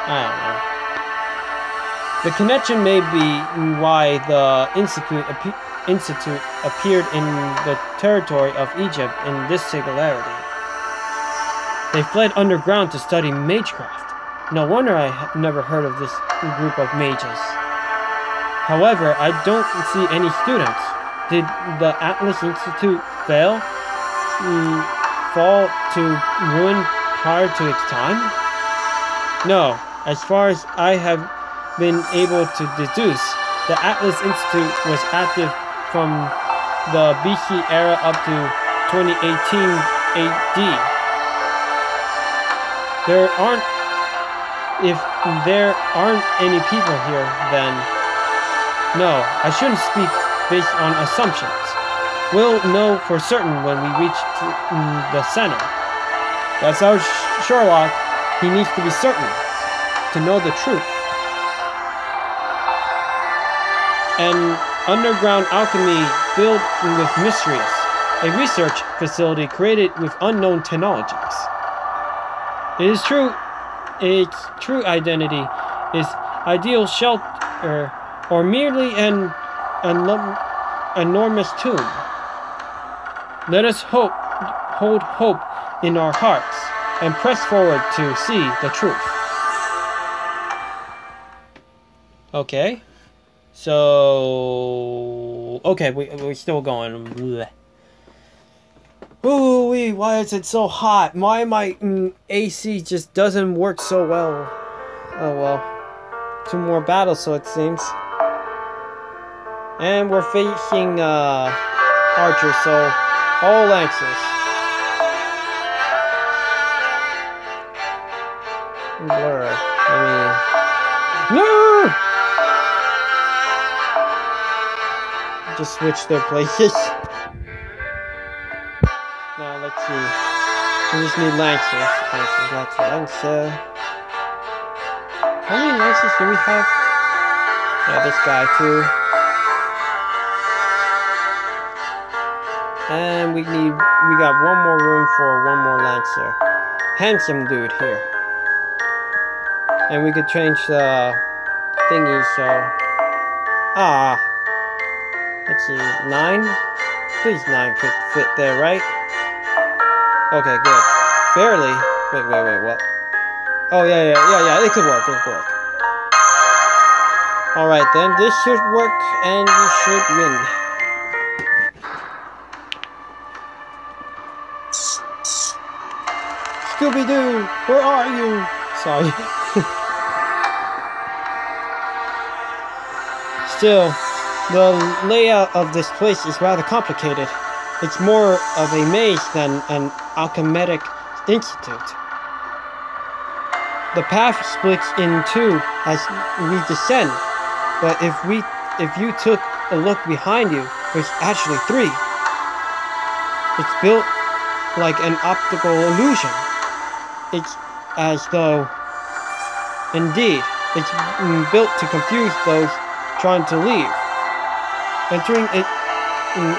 I don't know. The connection may be why the institute appeared in the territory of Egypt in this singularity. They fled underground to study magecraft. No wonder I never heard of this group of mages. However, I don't see any students. Did the Atlas Institute fall to ruin prior to its time? No, as far as I have been able to deduce, the Atlas Institute was active from the BC era up to 2018 AD. If there aren't any people here, then no, I shouldn't speak based on assumptions. We'll know for certain when we reach the center. That's how Sherlock, he needs to be certain to know the truth. An underground alchemy filled with mysteries, a research facility created with unknown technologies. It is true. Its true identity is ideal shelter or merely an enormous tomb. Let us hold hope in our hearts and press forward to see the truth. Okay. So... Okay, we're still going. Blech. Ooh, why is it so hot? Why my AC just doesn't work so well? Oh well. 2 more battles, so it seems. And we're facing archers, so all lances. Blur. No! just switch their places. Now let's see. We just need Lancers. Lancer. How many Lancers do we have? Yeah, this guy too. And we got one more room for one more Lancer. Handsome dude here. And we could change the thingy, so... let's see, 9? Please 9 could fit there, right? Okay, good. Barely. Wait, what? Oh, yeah, it could work, Alright then, this should work, and we should win. Scooby-Doo, where are you? Sorry. Still, the layout of this place is rather complicated. It's more of a maze than an alchemic institute. The path splits in two as we descend, but if you took a look behind you, there's actually 3. It's built like an optical illusion. It's as though, indeed, it's built to confuse those trying to leave. Entering it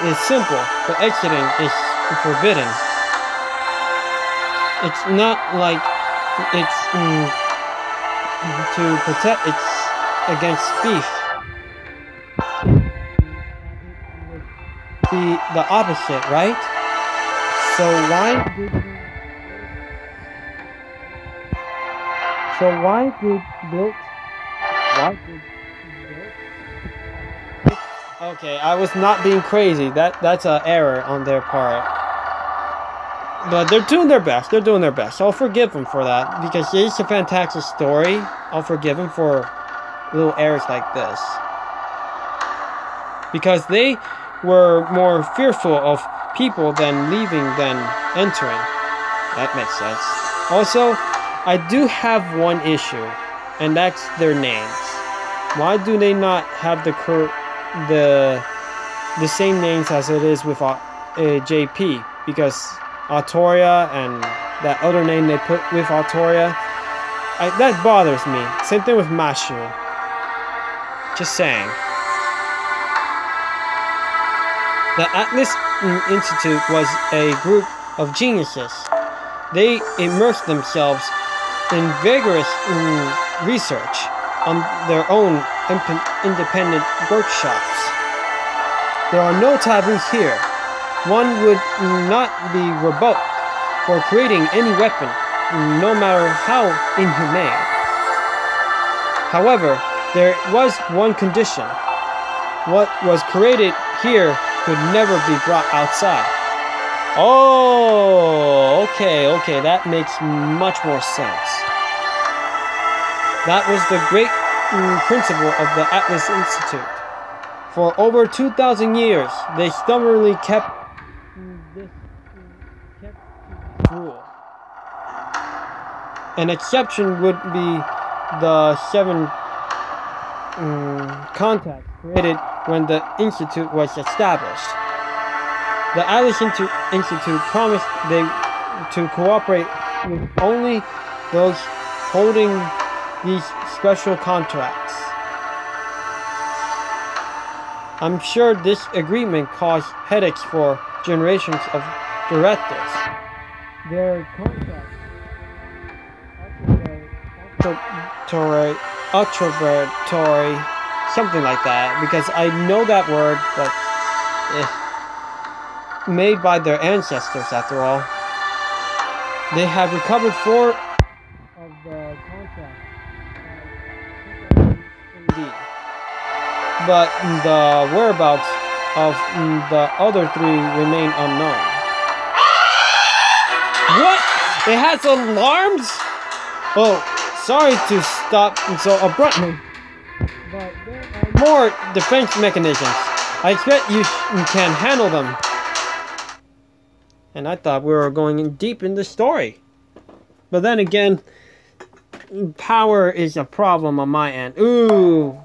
is simple, but exiting is forbidden. It's not like it's to protect, it's against thief. Be the opposite, right? So why did built? Okay, I was not being crazy. That's an error on their part. But they're doing their best. I'll forgive them for that because it's a fantastic story. I'll forgive them for little errors like this because they were more fearful of people than leaving than entering. That makes sense. Also, I do have one issue, and that's their names. Why do they not have the same names as it is with JP? Because Artoria and that other name they put with Artoria, that bothers me. Same thing with Mashu. Just saying. The Atlas Institute was a group of geniuses. They immersed themselves in vigorous research on their own independent workshops. There are no taboos here. One would not be revoked for creating any weapon, no matter how inhumane. However, there was one condition. What was created here could never be brought outside. Oh, okay, that makes much more sense. That was the great principle of the Atlas Institute. For over 2,000 years, they stubbornly kept this rule. An exception would be the 7 contacts created when the Institute was established. The Atlas Institute promised to cooperate with only those holding these special contracts. I'm sure this agreement caused headaches for generations of directors. Their contracts ultratory, something like that, because I know that word, but made by their ancestors after all. They have recovered 4 of the contracts. Indeed. But the whereabouts of the other 3 remain unknown. What? It has alarms? Oh, sorry to stop so abruptly, but there are more defense mechanisms. I expect you can handle them. And I thought we were going in deep in the story. But then again, power is a problem on my end. Ooh.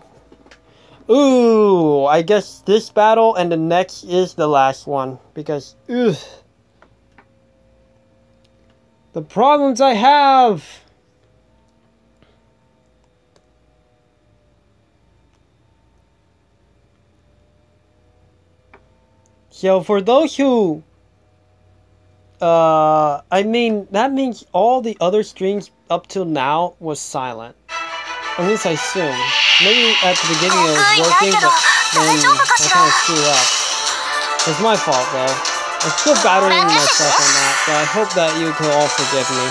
Ooh, I guess this battle and the next is the last one. Because, ugh. The problems I have. So for those who, I mean, that means all the other streams up till now was silent. At least I assume. Maybe at the beginning it was working, but then I kind of screwed up. It's my fault though. I'm still battering myself on that, but I hope that you can all forgive me.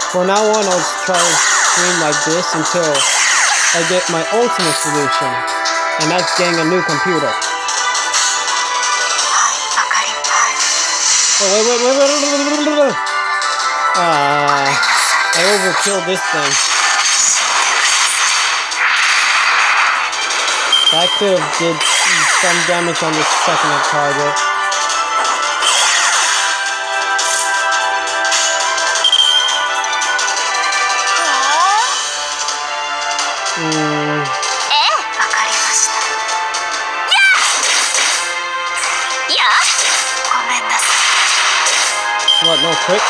From now on, I'll try to stream like this until I get my ultimate solution, and that's getting a new computer. Oh, wait. I overkilled this thing. That could have did some damage on the second target. What, no quick?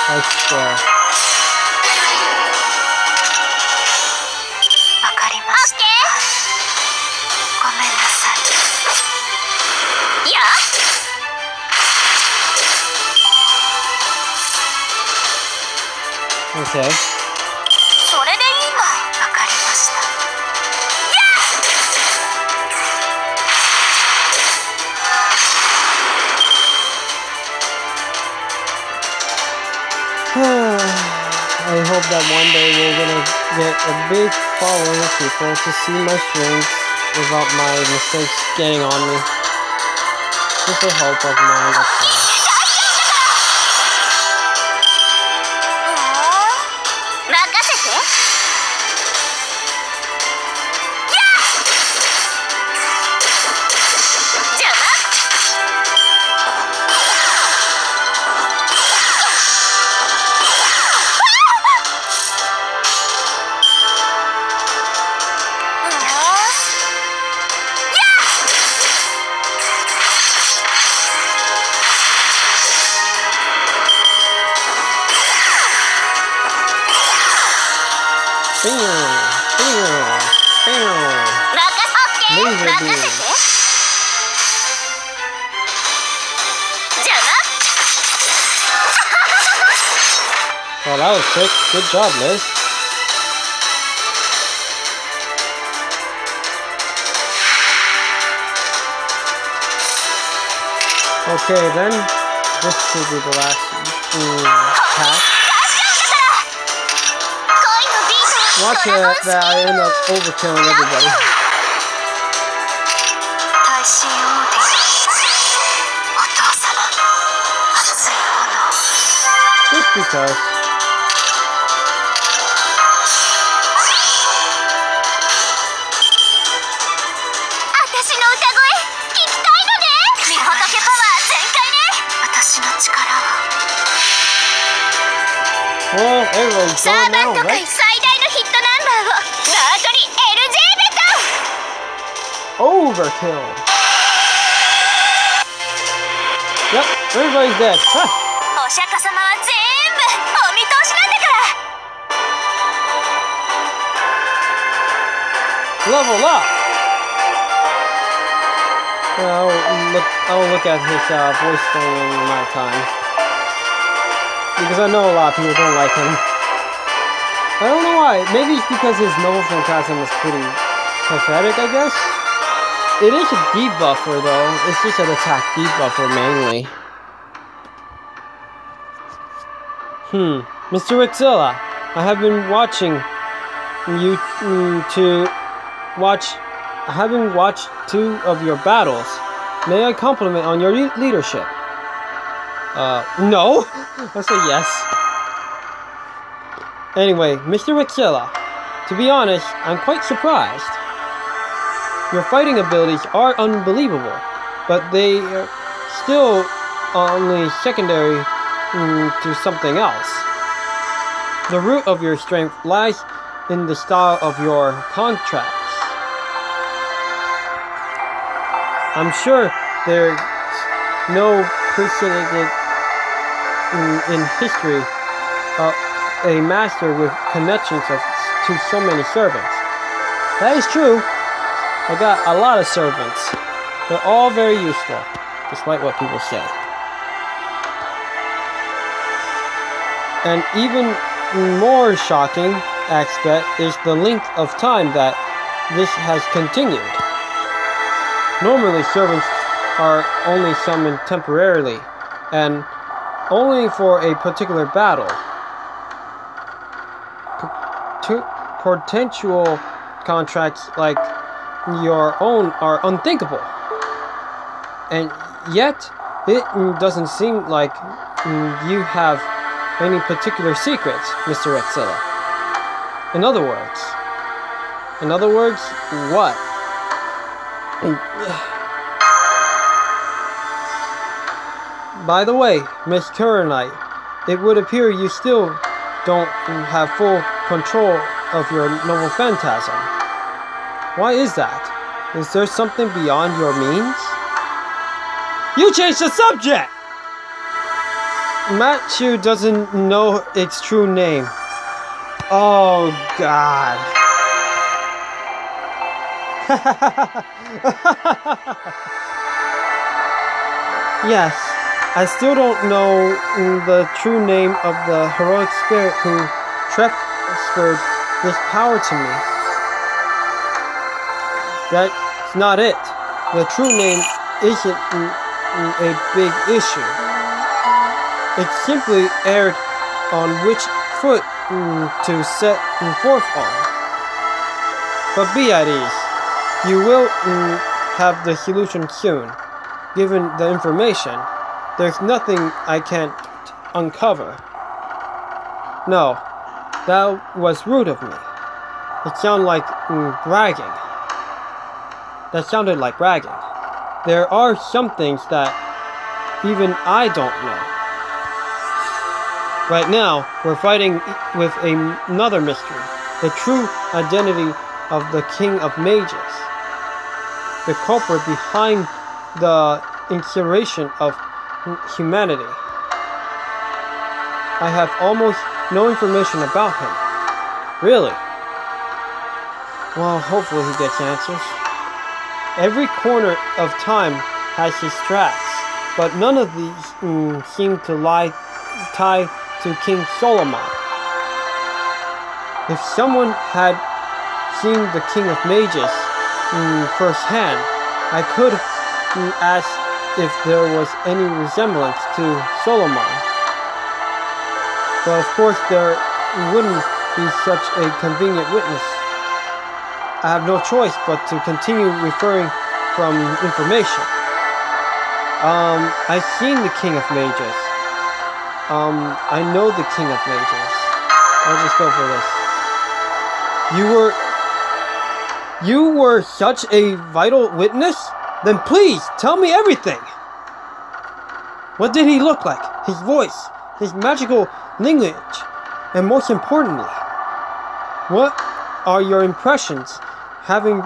I swear. Okay. I hope that one day we're gonna get a big following of people to see my streams without my mistakes getting on me. Just a hope of mine, that's all. Oh, that was quick. Good job, Liz. Okay, then. This should be the last pack. Watch it that I end up overkilling everybody. Just because. Well, everyone's going now, right? Overkill. Yep, everybody's dead. Huh. Level up. I'll look at his voice thing in my time. Because I know a lot of people don't like him. I don't know why. Maybe it's because his novel phantasm is pretty pathetic, I guess. It is a debuffer, though. It's just an attack debuffer, mainly. Mr. Wixilla, I have been watching you I haven't watched 2 of your battles. May I compliment on your leadership? No. I say yes. Anyway, Mr. Wixilla, to be honest, I'm quite surprised. Your fighting abilities are unbelievable, but they are still only secondary to something else. The root of your strength lies in the style of your contracts. I'm sure there's no precedent in history of a master with connections to so many servants. That is true. I got a lot of servants. They're all very useful, despite what people say. An even more shocking aspect is the length of time that this has continued. Normally, servants are only summoned temporarily, and only for a particular battle. Potential contracts like your own are unthinkable. And yet, it doesn't seem like you have any particular secrets, Mr. Rexilla. In other words, what? By the way, Miss Kurenite, it would appear you still don't have full control of your noble phantasm. Why is that? Is there something beyond your means? You changed the subject! Matthew doesn't know its true name. Oh, God. Yes, I still don't know the true name of the heroic spirit who transferred this power to me. That's not it. The true name isn't a big issue. It simply erred on which foot to set forth on. But be at ease. You will have the solution soon. Given the information, there's nothing I can't uncover. No, that was rude of me. It sounded like bragging. That sounded like bragging. There are some things that even I don't know. Right now, we're fighting with another mystery. The true identity of the King of Mages. The culprit behind the incarceration of humanity. I have almost no information about him. Really? Well, hopefully he gets answers. Every corner of time has his tracks, but none of these seem to lie tied to King Solomon. If someone had seen the King of Mages firsthand, I could ask if there was any resemblance to Solomon. But of course there wouldn't be such a convenient witness. I have no choice but to continue referring from information. I've seen the King of Mages. I know the King of Mages. I'll just go for this. You were such a vital witness? Then please, tell me everything! What did he look like? His voice, his magical language, and most importantly, what are your impressions having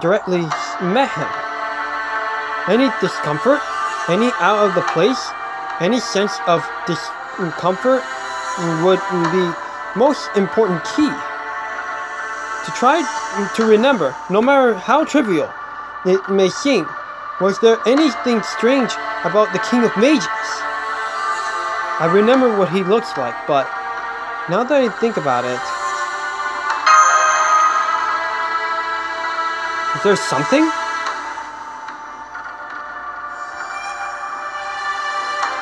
directly met him? Any discomfort? Any out of the place? Any sense of discomfort would be most important key. To try to remember, no matter how trivial it may seem, was there anything strange about the King of Mages? I remember what he looks like, but now that I think about it, is there something?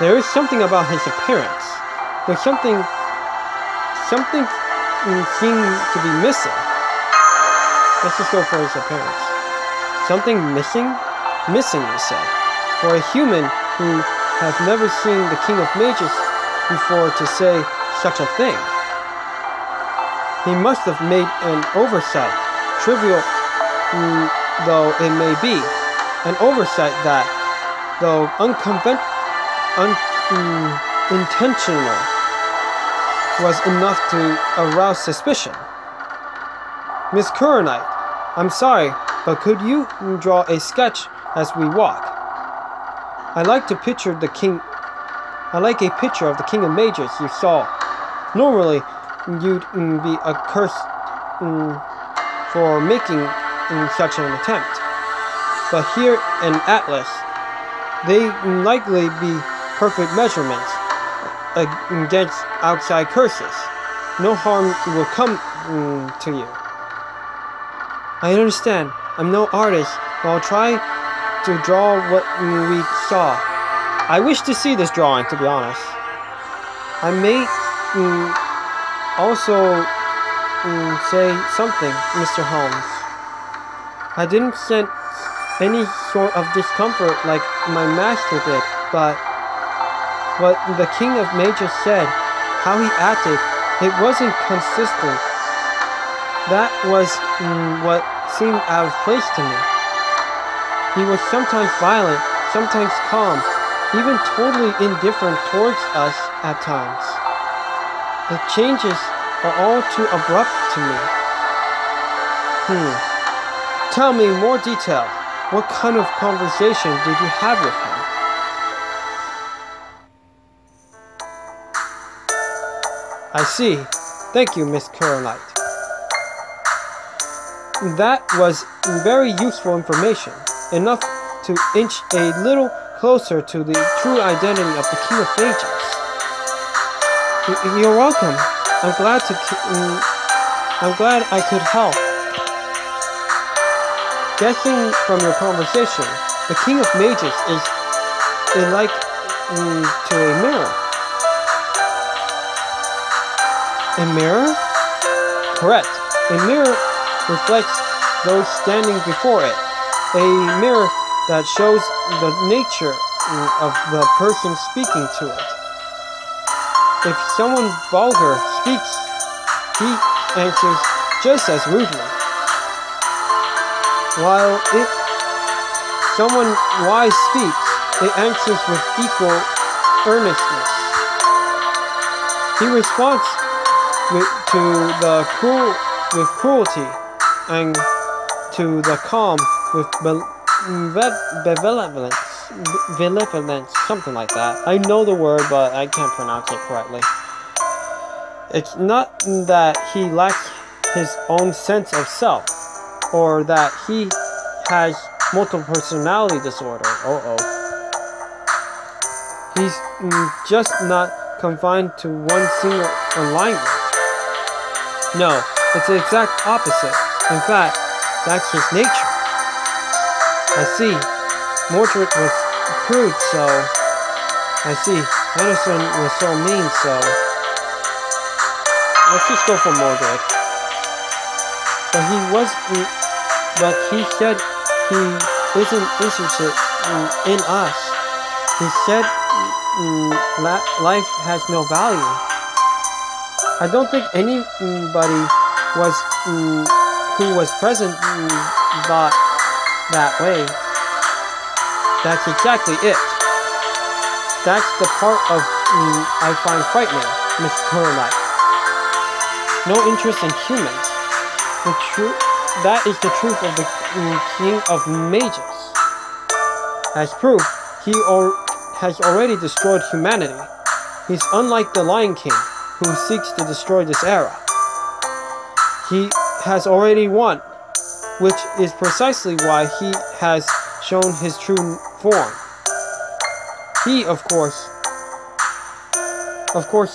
There is something about his appearance. There's something seemed to be missing. Let's just go for his appearance. Something missing? Missing, you say? For a human who has never seen the King of Mages before to say such a thing. He must have made an oversight. Trivial though it may be, an oversight that, though intentional, was enough to arouse suspicion. Miss Curranite, I'm sorry, but could you draw a sketch as we walk? I like a picture of the King of Mages you saw. Normally, you'd be accursed for making such an attempt. But here in Atlas, they likely be perfect measurements against outside curses. No harm will come to you. I understand. I'm no artist, but I'll try to draw what we saw. I wish to see this drawing, to be honest. I may also say something, Mr. Holmes. I didn't sense any sort of discomfort like my master did, but what the King of Mages said, how he acted, it wasn't consistent. That was what seemed out of place to me. He was sometimes violent, sometimes calm, even totally indifferent towards us at times. The changes are all too abrupt to me. Tell me more detail. What kind of conversation did you have with him? I see. Thank you, Miss Curranite. That was very useful information, enough to inch a little closer to the true identity of the King of Mages. You're welcome. I'm glad I could help. Guessing from your conversation, the King of Mages is like to a mirror. A mirror? Correct. A mirror reflects those standing before it. A mirror that shows the nature of the person speaking to it. If someone vulgar speaks, he answers just as rudely. While if someone wise speaks, it answers with equal earnestness. He responds to the cruel with cruelty, and to the calm with benevolence, something like that. I know the word, but I can't pronounce it correctly. It's not that he lacks his own sense of self, or that he has multiple personality disorder. He's just not confined to one single alignment. No, it's the exact opposite. In fact, that's his nature. I see. Mordred was crude, so... I see. Anderson was so mean, so... Let's just go for Mordred. But he said he isn't interested in us. He said life has no value. I don't think anybody who was present thought that way. That's exactly it. That's the part of I find frightening, Miss Curranite. No interest in humans. That is the truth of the King of Mages. As proof, he has already destroyed humanity. He's unlike the Lion King, who seeks to destroy this era. He has already won, which is precisely why he has shown his true form. He, of course,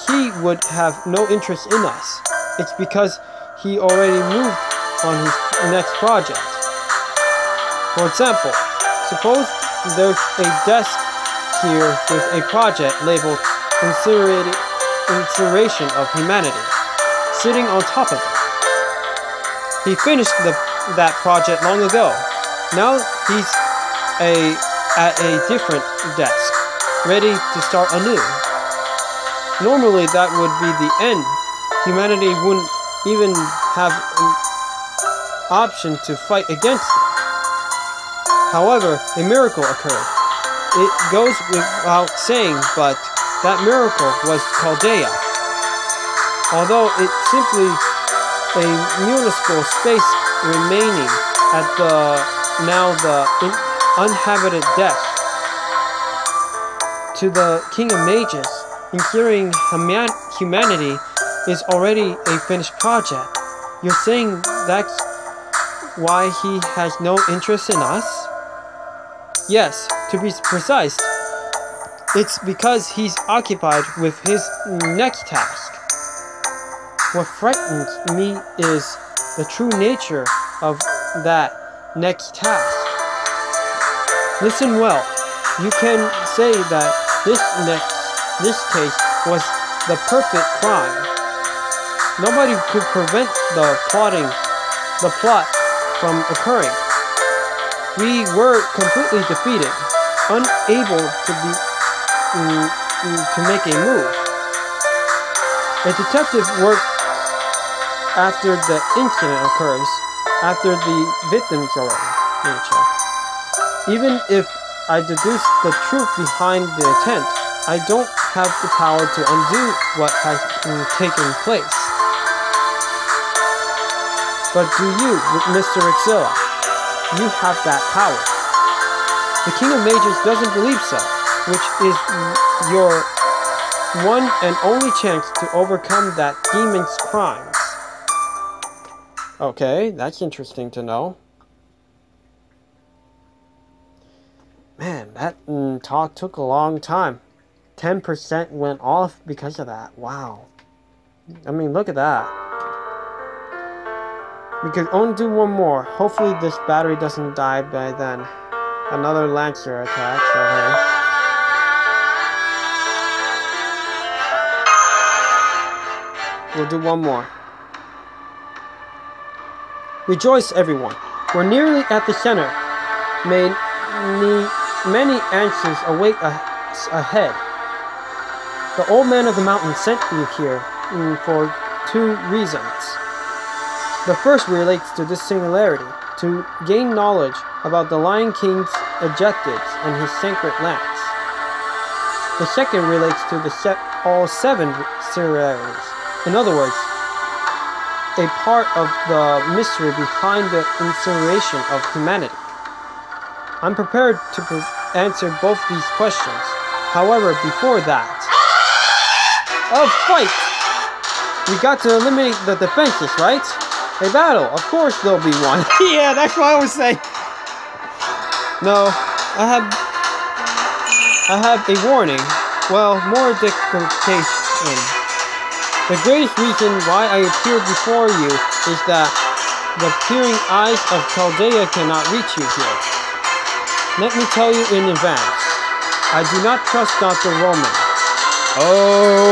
he would have no interest in us. It's because he already moved on his next project. For example, suppose there's a desk here with a project labeled Consideration of Humanity sitting on top of it. He finished that project long ago. Now he's at a different desk, ready to start anew. Normally that would be the end. Humanity wouldn't even have option to fight against it. However, a miracle occurred. It goes without saying, but that miracle was Chaldea. Although it's simply a minuscule space remaining at the uninhabited depth. To the King of Mages, ensuring humanity is already a finished project. You're saying that's why he has no interest in us? Yes, to be precise, it's because he's occupied with his next task. What frightens me is the true nature of that next task. Listen well. You can say that this case was the perfect crime. Nobody could prevent the plot from occurring. We were completely defeated, unable to make a move. A detective worked after the incident occurs, after the victim's nature. Even if I deduce the truth behind the intent, I don't have the power to undo what has taken place. But do you, Mr. Exilla? You have that power. The King of Mages doesn't believe so, which is your one and only chance to overcome that demon's crimes. Okay, that's interesting to know. Man, that talk took a long time. 10% went off because of that. Wow. I mean, look at that. We can only do one more. Hopefully this battery doesn't die by then. Another Lancer attack, so hey. We'll do one more. Rejoice, everyone. We're nearly at the center. Many answers await ahead. The old man of the mountain sent you here for two reasons. The first relates to this singularity, to gain knowledge about the Lion King's objectives and his sacred lands. The second relates to all seven singularities. In other words, a part of the mystery behind the incineration of humanity. I'm prepared to answer both these questions. However, before that... A fight! We got to eliminate the defenses, right? A battle, of course there'll be one. Yeah, that's what I was saying. No, I have a warning. Well, more dictation. The greatest reason why I appeared before you is that the peering eyes of Chaldea cannot reach you here. Let me tell you in advance, I do not trust Dr. Roman. Oh!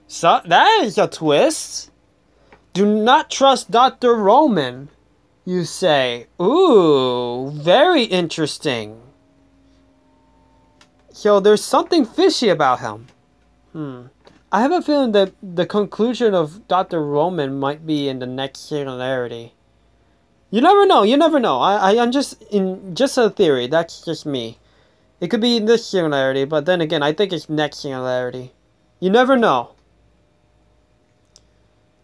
So, that is a twist. Do not trust Dr. Roman, you say. Ooh, very interesting. So there's something fishy about him. I have a feeling that the conclusion of Dr. Roman might be in the next singularity. You never know, you never know. I'm just a theory, that's just me. It could be in this singularity, but then again, I think it's next singularity. You never know.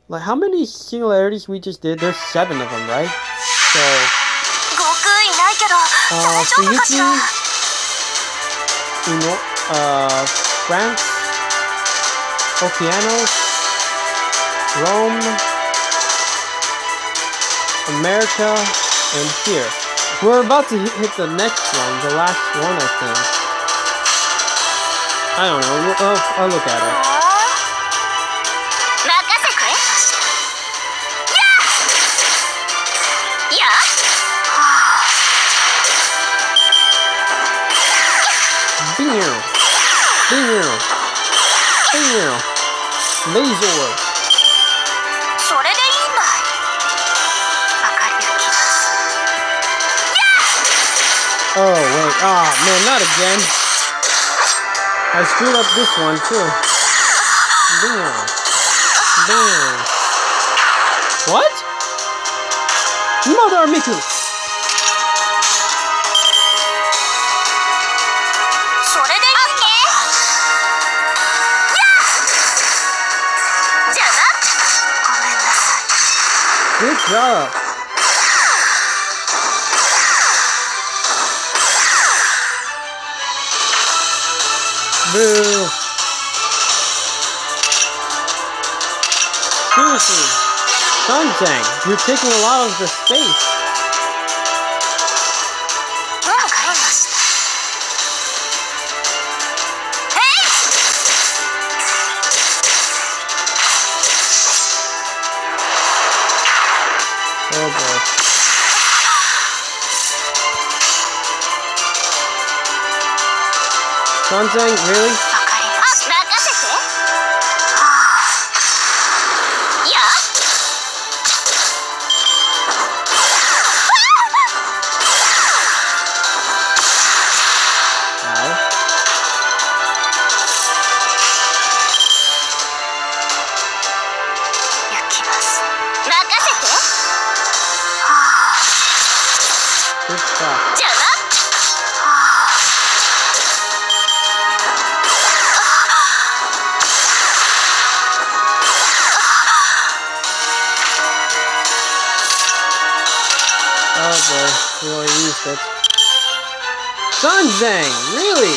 Like, how many singularities we just did? There's 7 of them, right? So... Fuyuki... France... Oceanos... Rome... America... and here. We're about to hit the next one, the last one, I think. I don't know, I'll look at it. Laser. Oh wait, man, not again. I screwed up this one too. Boom. What? Mother Miku! Good job! Boo! Seriously, Sanzang, you're taking a lot of the space. Oh boy. Sanzang, really? Good stuff. Oh boy, we already used it. Sanzang, really?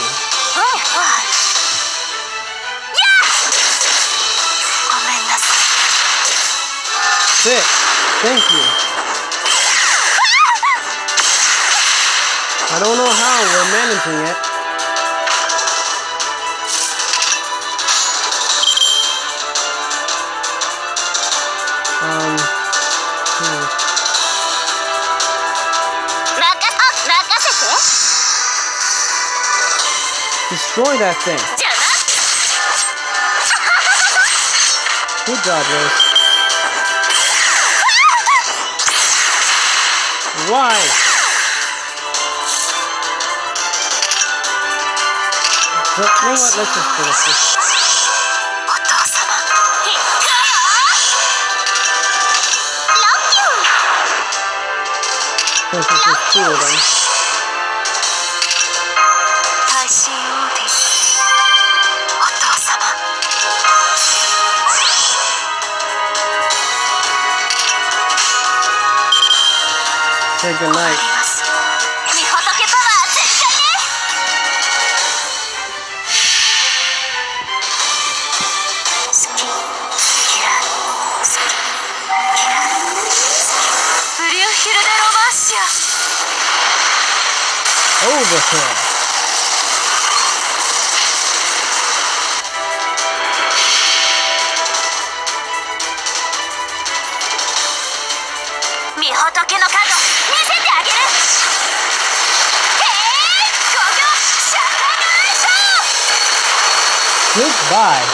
Sick. Thank you. I don't know how we're managing it. Destroy that thing. Good job, Rose. Why? You know what? Let's just finish this. Since this is cool, then. Say good night. Overkill. Goodbye.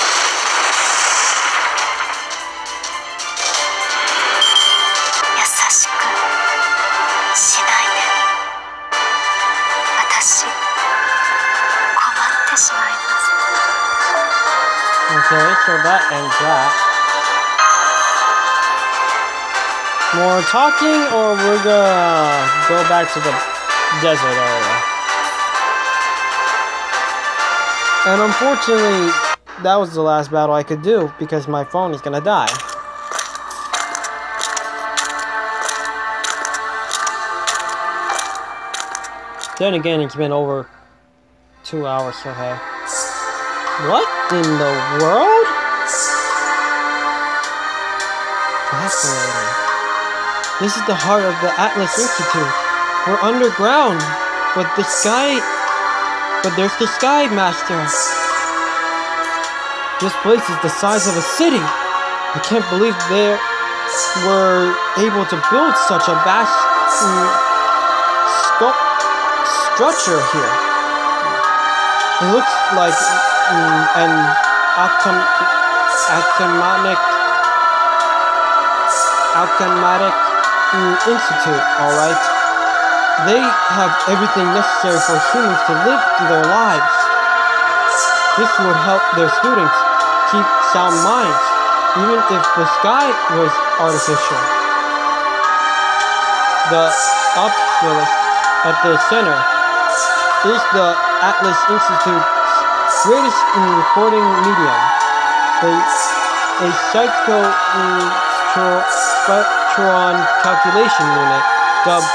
Okay, so that ends that. More talking, or we're gonna go back to the desert area? And unfortunately, that was the last battle I could do because my phone is gonna die. Then again, it's been over 2 hours, so hey. What in the world? Fascinating. This is the heart of the Atlas Institute. We're underground, but there's the Sky Master. This place is the size of a city. I can't believe they were able to build such a vast structure here. It looks like an automatic institute, alright? They have everything necessary for humans to live their lives. This would help their students keep sound minds even if the sky was artificial. The obelisk at the center is the Atlas Institute's greatest recording medium, a cyclotron calculation unit dubbed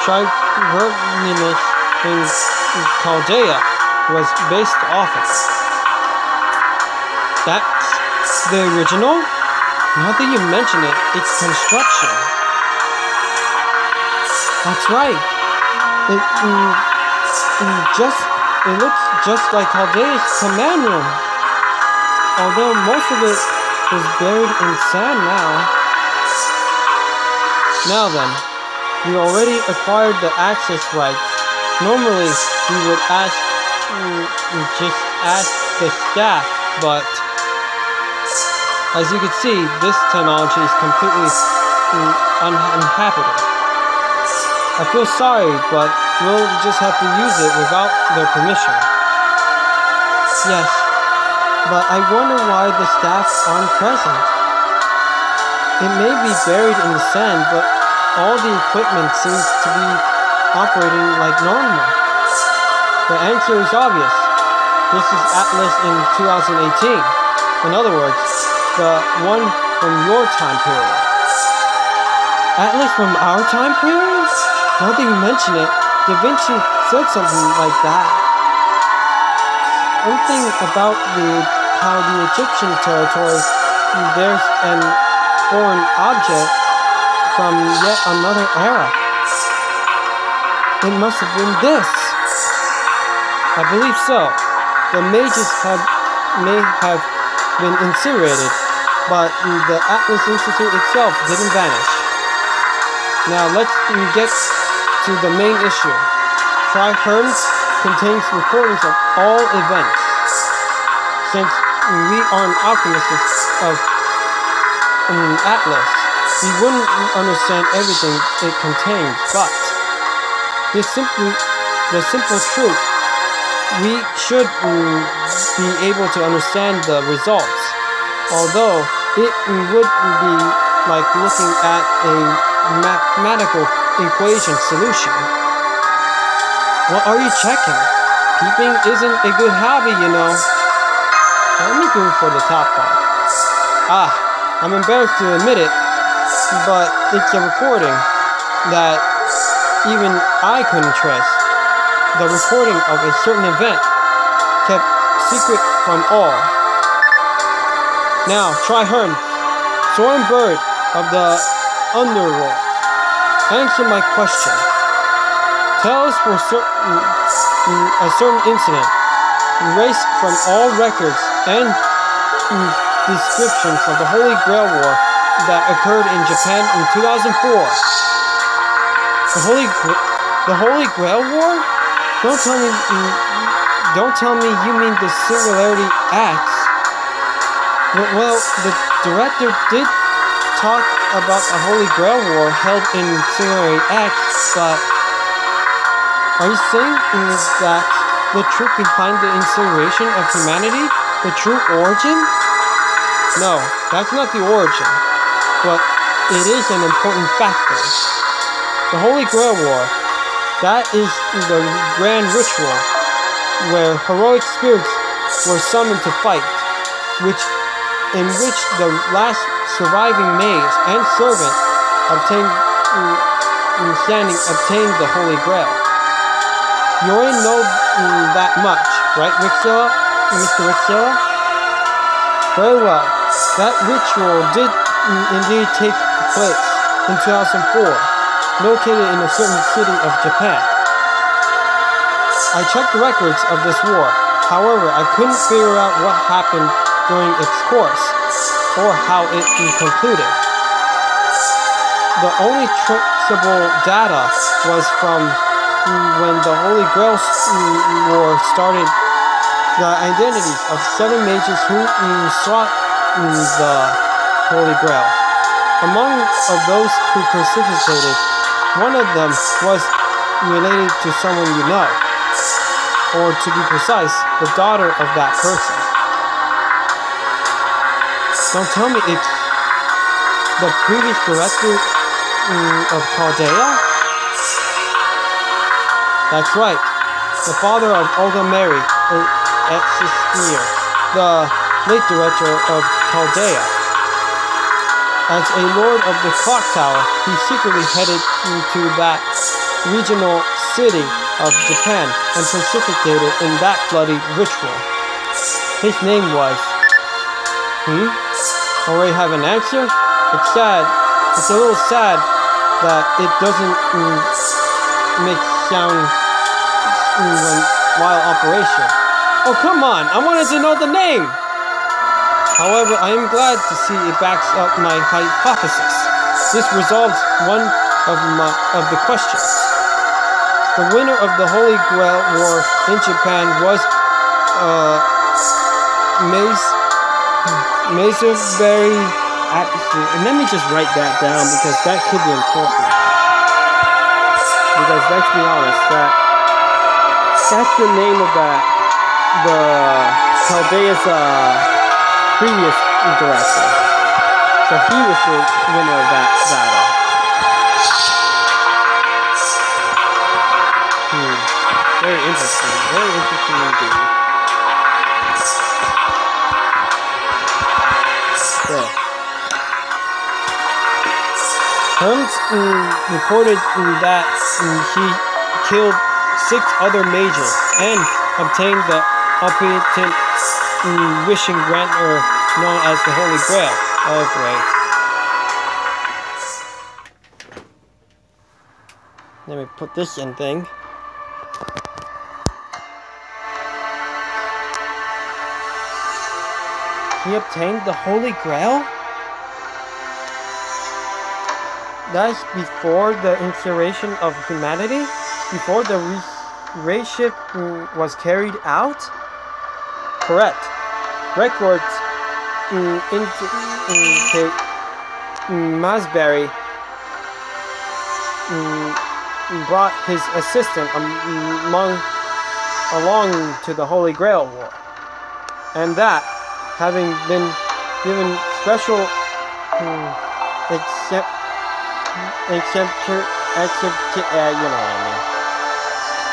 Triherminus in Chaldea was based off of. That's the original? Now that you mention it, its construction. That's right. It looks just like Chaldea's command room. Although most of it is buried in sand now. Now then, we already acquired the access rights. Normally, we would just ask the staff, but as you can see, this technology is completely uninhabited. I feel sorry, but we'll just have to use it without their permission. Yes, but I wonder why the staff aren't present. It may be buried in the sand, but all the equipment seems to be operating like normal. The answer is obvious. This is Atlas in 2018. In other words, the one from your time period. Atlas from our time period? Now that you mention it, Da Vinci said something like that. Something about how the Egyptian territory, there's an foreign object from yet another era. It must have been this. I believe so. The mages may have been incinerated, but the Atlas Institute itself didn't vanish. Now let's get to the main issue. Triherms contains recordings of all events. Since we aren't alchemists of Atlas, we wouldn't understand everything it contains, but the simple truth, we should be able to understand the results, although it would be like looking at a mathematical equation solution. What are you checking? Peeping isn't a good hobby, you know. Let me go for the top part. I'm embarrassed to admit it, but it's a recording that even I couldn't trust. The recording of a certain event kept secret from all. Now, Triherm, soaring bird of the underworld, answer my question. Tell us for certain a certain incident, erased from all records and descriptions of the Holy Grail War that occurred in Japan in 2004. The Holy Grail War? Don't tell me you mean the Singularity Acts. Well, the director did talk about the Holy Grail War held in Singularity Acts, but are you saying that the truth behind the incineration of humanity, the true origin? No, that's not the origin, but it is an important factor. The Holy Grail War, that is the grand ritual where heroic spirits were summoned to fight, in which the last surviving mage and servant obtained the Holy Grail. You already know that much, right, Mr. Ricksella? Very well. That ritual did indeed take place in 2004, located in a certain city of Japan. I checked the records of this war. However, I couldn't figure out what happened during its course, or how it concluded. The only traceable data was from when the Holy Grail War started. The identities of 7 mages who sought the Holy Grail. Among those who participated, one of them was related to someone you know, or to be precise, the daughter of that person. Don't tell me it's the previous director of Chaldea? That's right. The father of Olga Mary Existir, the late director of Chaldea. As a lord of the clock tower, he secretly headed into that regional city of Japan and participated in that bloody ritual. His name was... Already have an answer? It's sad. It's a little sad that it doesn't make sound while operation. Oh, come on! I wanted to know the name! However, I am glad to see it backs up my hypothesis. This resolves one of the questions. The winner of the Holy Grail War in Japan was Mazeberry. And let me just write that down because that could be important. Because let's be honest, that's the name of the Chaldea's previous director. So he was the winner of that battle. Very interesting. Very interesting indeed. So, Hermes reported that he killed 6 other mages and obtained the opulent wishing granter known as the Holy Grail. Oh, great. Let me put this in thing. He obtained the Holy Grail? That's before the inspiration of humanity? Before the race shift was carried out? Correct. Records indicate Masberry brought his assistant along to the Holy Grail War, and that, having been given special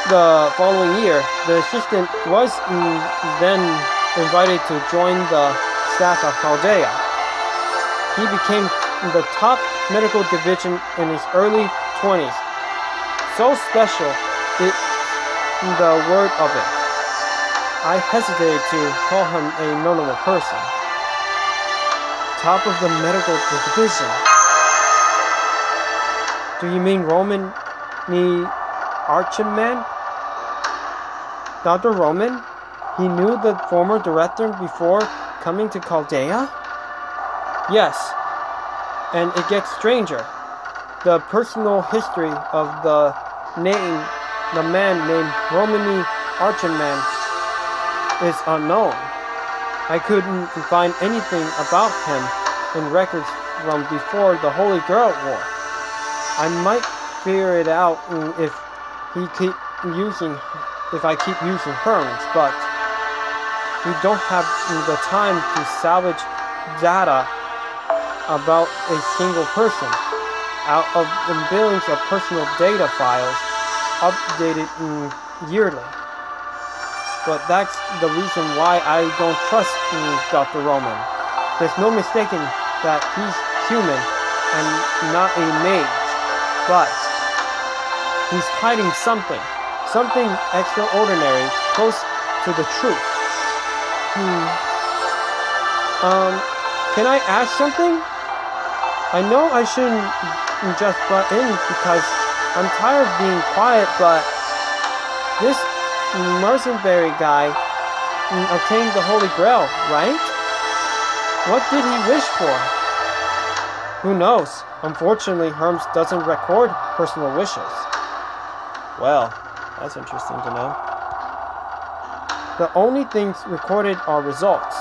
the following year, the assistant was then invited to join the staff of Chaldea. He became the top medical division in his early 20s. So special is the word of it. I hesitated to call him a normal person. Top of the medical division. Do you mean Roman Archman? Dr. Roman? He knew the former director before coming to Chaldea? Yes. And it gets stranger. The personal history of the man named Romany Archman is unknown. I couldn't find anything about him in records from before the Holy Grail War. I might figure it out if I keep using Hermes, but we don't have the time to salvage data about a single person out of the billions of personal data files updated yearly. But that's the reason why I don't trust Dr. Roman. There's no mistaking that he's human and not a mage, but he's hiding something extraordinary, close to the truth. Can I ask something? I know I shouldn't just butt in because I'm tired of being quiet, but this Mercenary guy obtained the Holy Grail, right? What did he wish for? Who knows? Unfortunately, Hermes doesn't record personal wishes. Well, that's interesting to know. The only things recorded are results.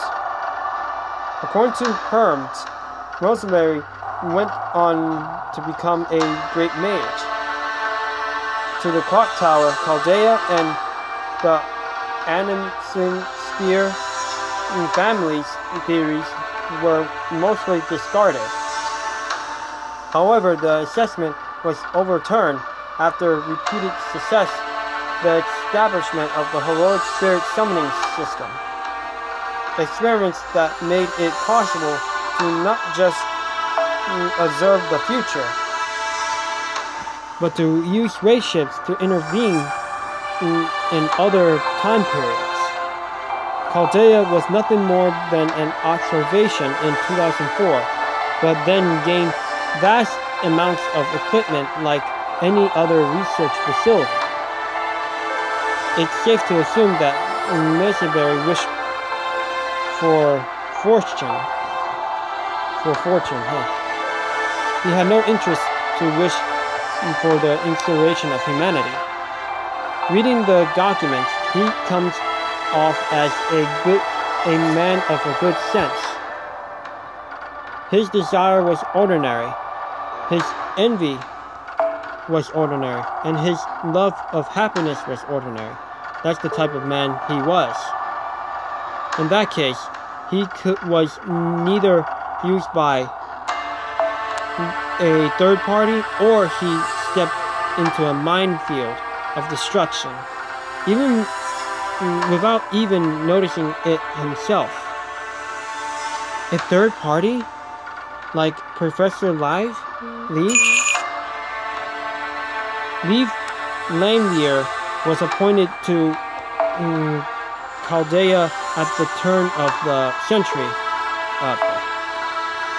According to Hermes, Rosemary went on to become a great mage. To the clock tower, Chaldea, and the Anansin Spear family's theories were mostly discarded. However, the assessment was overturned after repeated success, the establishment of the heroic spirit summoning system. Experiments that made it possible to not just observe the future, but to use spaceships to intervene in other time periods. Chaldea was nothing more than an observation in 2004, but then gained vast amounts of equipment like any other research facility. It's safe to assume that Mercenary wished for fortune. He had no interest to wish for the incineration of humanity. Reading the documents, he comes off as a man of a good sense. His desire was ordinary, his envy was ordinary, and his love of happiness was ordinary. That's the type of man he was. In that case, he was neither used by a third party or he stepped into a minefield of destruction, even without even noticing it himself. A third party? Like Professor Leaf? Leaf Langmuir was appointed to Chaldea at the turn of the century.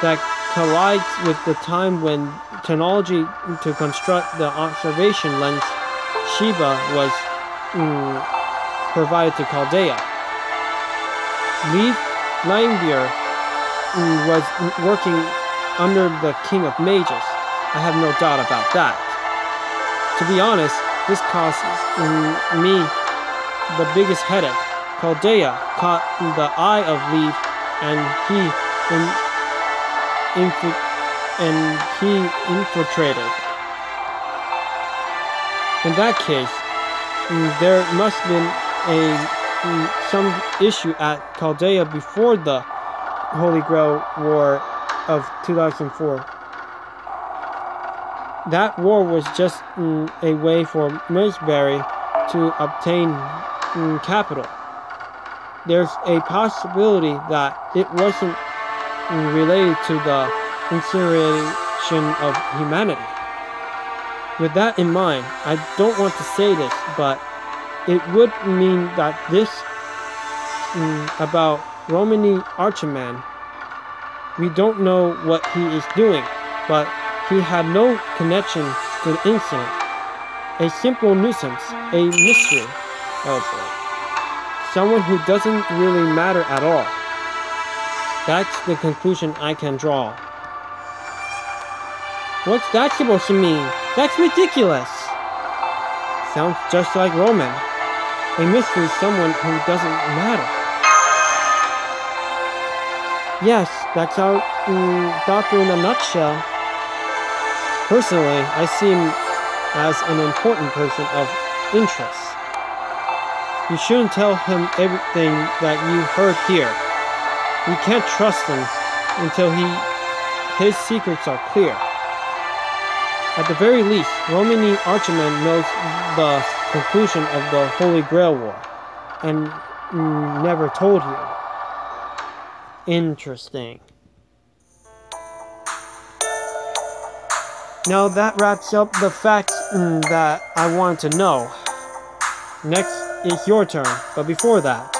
That collides with the time when technology to construct the observation lens Sheba was provided to Chaldea. Leaf Langmuir was working under the King of Mages. I have no doubt about that. To be honest, this causes me the biggest headache. Chaldea caught the eye of Leaf, and he infiltrated. In that case, there must have been some issue at Chaldea before the Holy Grail War of 2004. That war was just a way for Mercenary to obtain capital. There's a possibility that it wasn't related to the incineration of humanity. With that in mind, I don't want to say this, but it would mean that this about Romany Archman. We don't know what he is doing, but he had no connection to the incident. A simple nuisance, a mystery. Oh boy. Someone who doesn't really matter at all. That's the conclusion I can draw. What's that supposed to mean? That's ridiculous! Sounds just like Roman. A mystery is someone who doesn't matter. Yes, that's our doctor in a nutshell. Personally, I see him as an important person of interest. You shouldn't tell him everything that you heard here. We can't trust him until his secrets are clear. At the very least, Romany Archman knows the conclusion of the Holy Grail War, and never told you. Interesting. Now that wraps up the facts that I wanted to know. Next is your turn, but before that,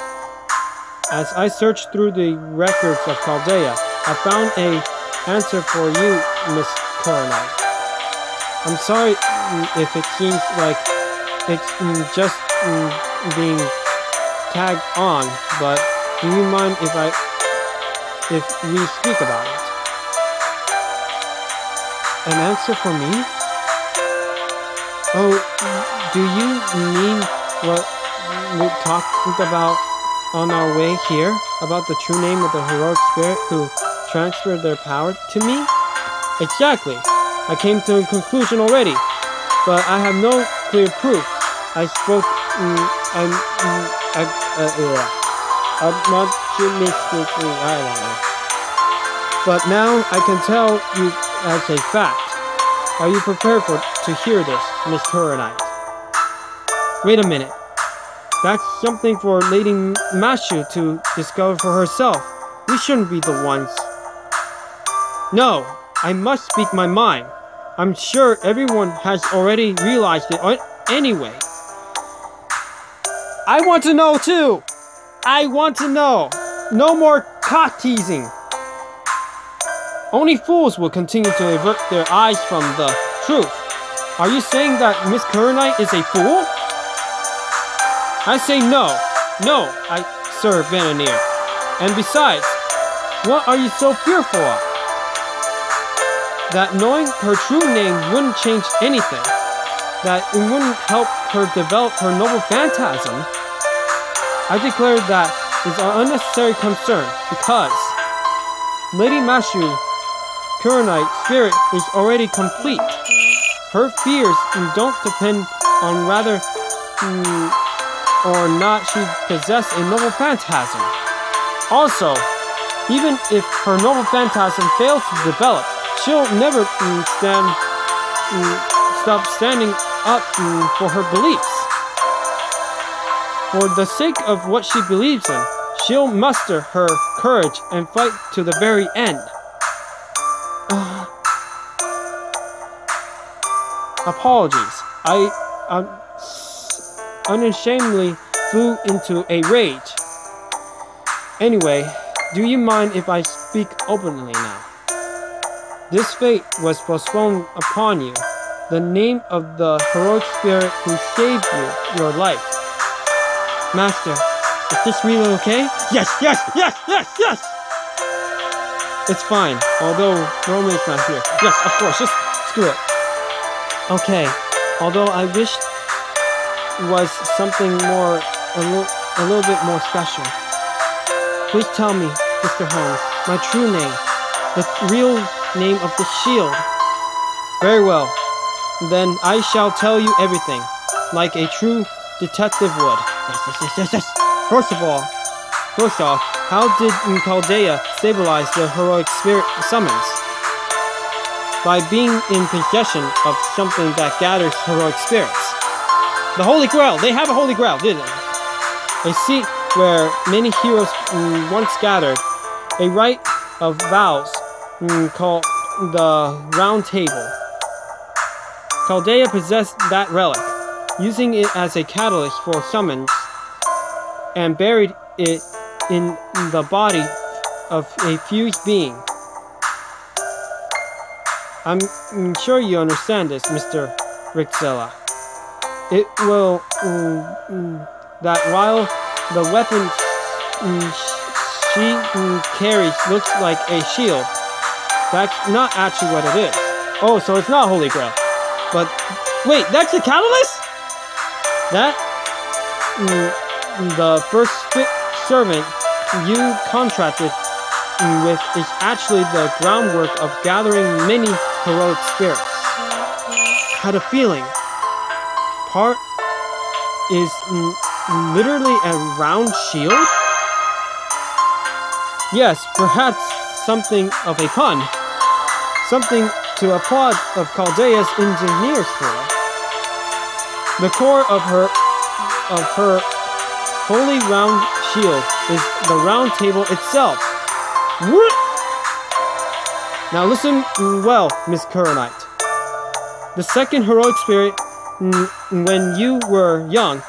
as I searched through the records of Chaldea, I found an answer for you, Miss Camelot. I'm sorry if it seems like it's just being tagged on, but do you mind if we speak about it? An answer for me? Oh, do you mean what we talked about on our way here? About the true name of the heroic spirit who transferred their power to me? Exactly. I came to a conclusion already, but I have no clear proof. I spoke optimistically, I don't know. but now I can tell you as a fact. Are you prepared to hear this, Miss Knight? Wait a minute. That's something for Lady Mashu to discover for herself. We shouldn't be the ones. No, I must speak my mind. I'm sure everyone has already realized it anyway. I want to know too! I want to know! No more cock teasing! Only fools will continue to avert their eyes from the truth. Are you saying that Miss Knight is a fool? I say no. No, Sir Vananier. And besides, what are you so fearful of? That knowing her true name wouldn't change anything. That it wouldn't help her develop her noble phantasm. I declare that is an unnecessary concern because Lady Mashu Knight's spirit is already complete. Her fears don't depend on whether or not she possesses a noble phantasm. Also, even if her noble phantasm fails to develop, she'll never stop standing up for her beliefs. For the sake of what she believes in, she'll muster her courage and fight to the very end. Apologies. I unashamedly flew into a rage. Anyway, do you mind if I speak openly now? This fate was postponed upon you. The name of the heroic spirit who saved your life. Master, is this really okay? Yes! It's fine, although Roman's not here. Yes, of course, just screw it. Okay, although I wished was something more, a little bit more special. Please tell me, Mr. Holmes, my true name, the real name of the shield. Very well, then I shall tell you everything, like a true detective would. Yes. First off, how did Chaldea stabilize the heroic spirit summons? By being in possession of something that gathers heroic spirits. The Holy Grail! They have a Holy Grail, didn't they? A seat where many heroes once gathered. A rite of vows called the Round Table. Chaldea possessed that relic, using it as a catalyst for summons, and buried it in the body of a fused being. I'm sure you understand this, Mr. Rixella. It will that while the weapon she carries looks like a shield, that's not actually what it is. Oh, so it's not Holy Grail. But wait, that's the catalyst? That the first servant you contracted with is actually the groundwork of gathering many heroic spirits. Had a feeling. Part is literally a round shield? Yes, perhaps something of a pun. Something to applaud of Chaldea's engineers for. The core of her holy round shield is the round table itself. What? Now listen well, Miss Knight. The second heroic spirit, when you were young,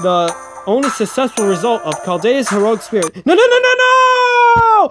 the only successful result of Chaldea's heroic spirit. No!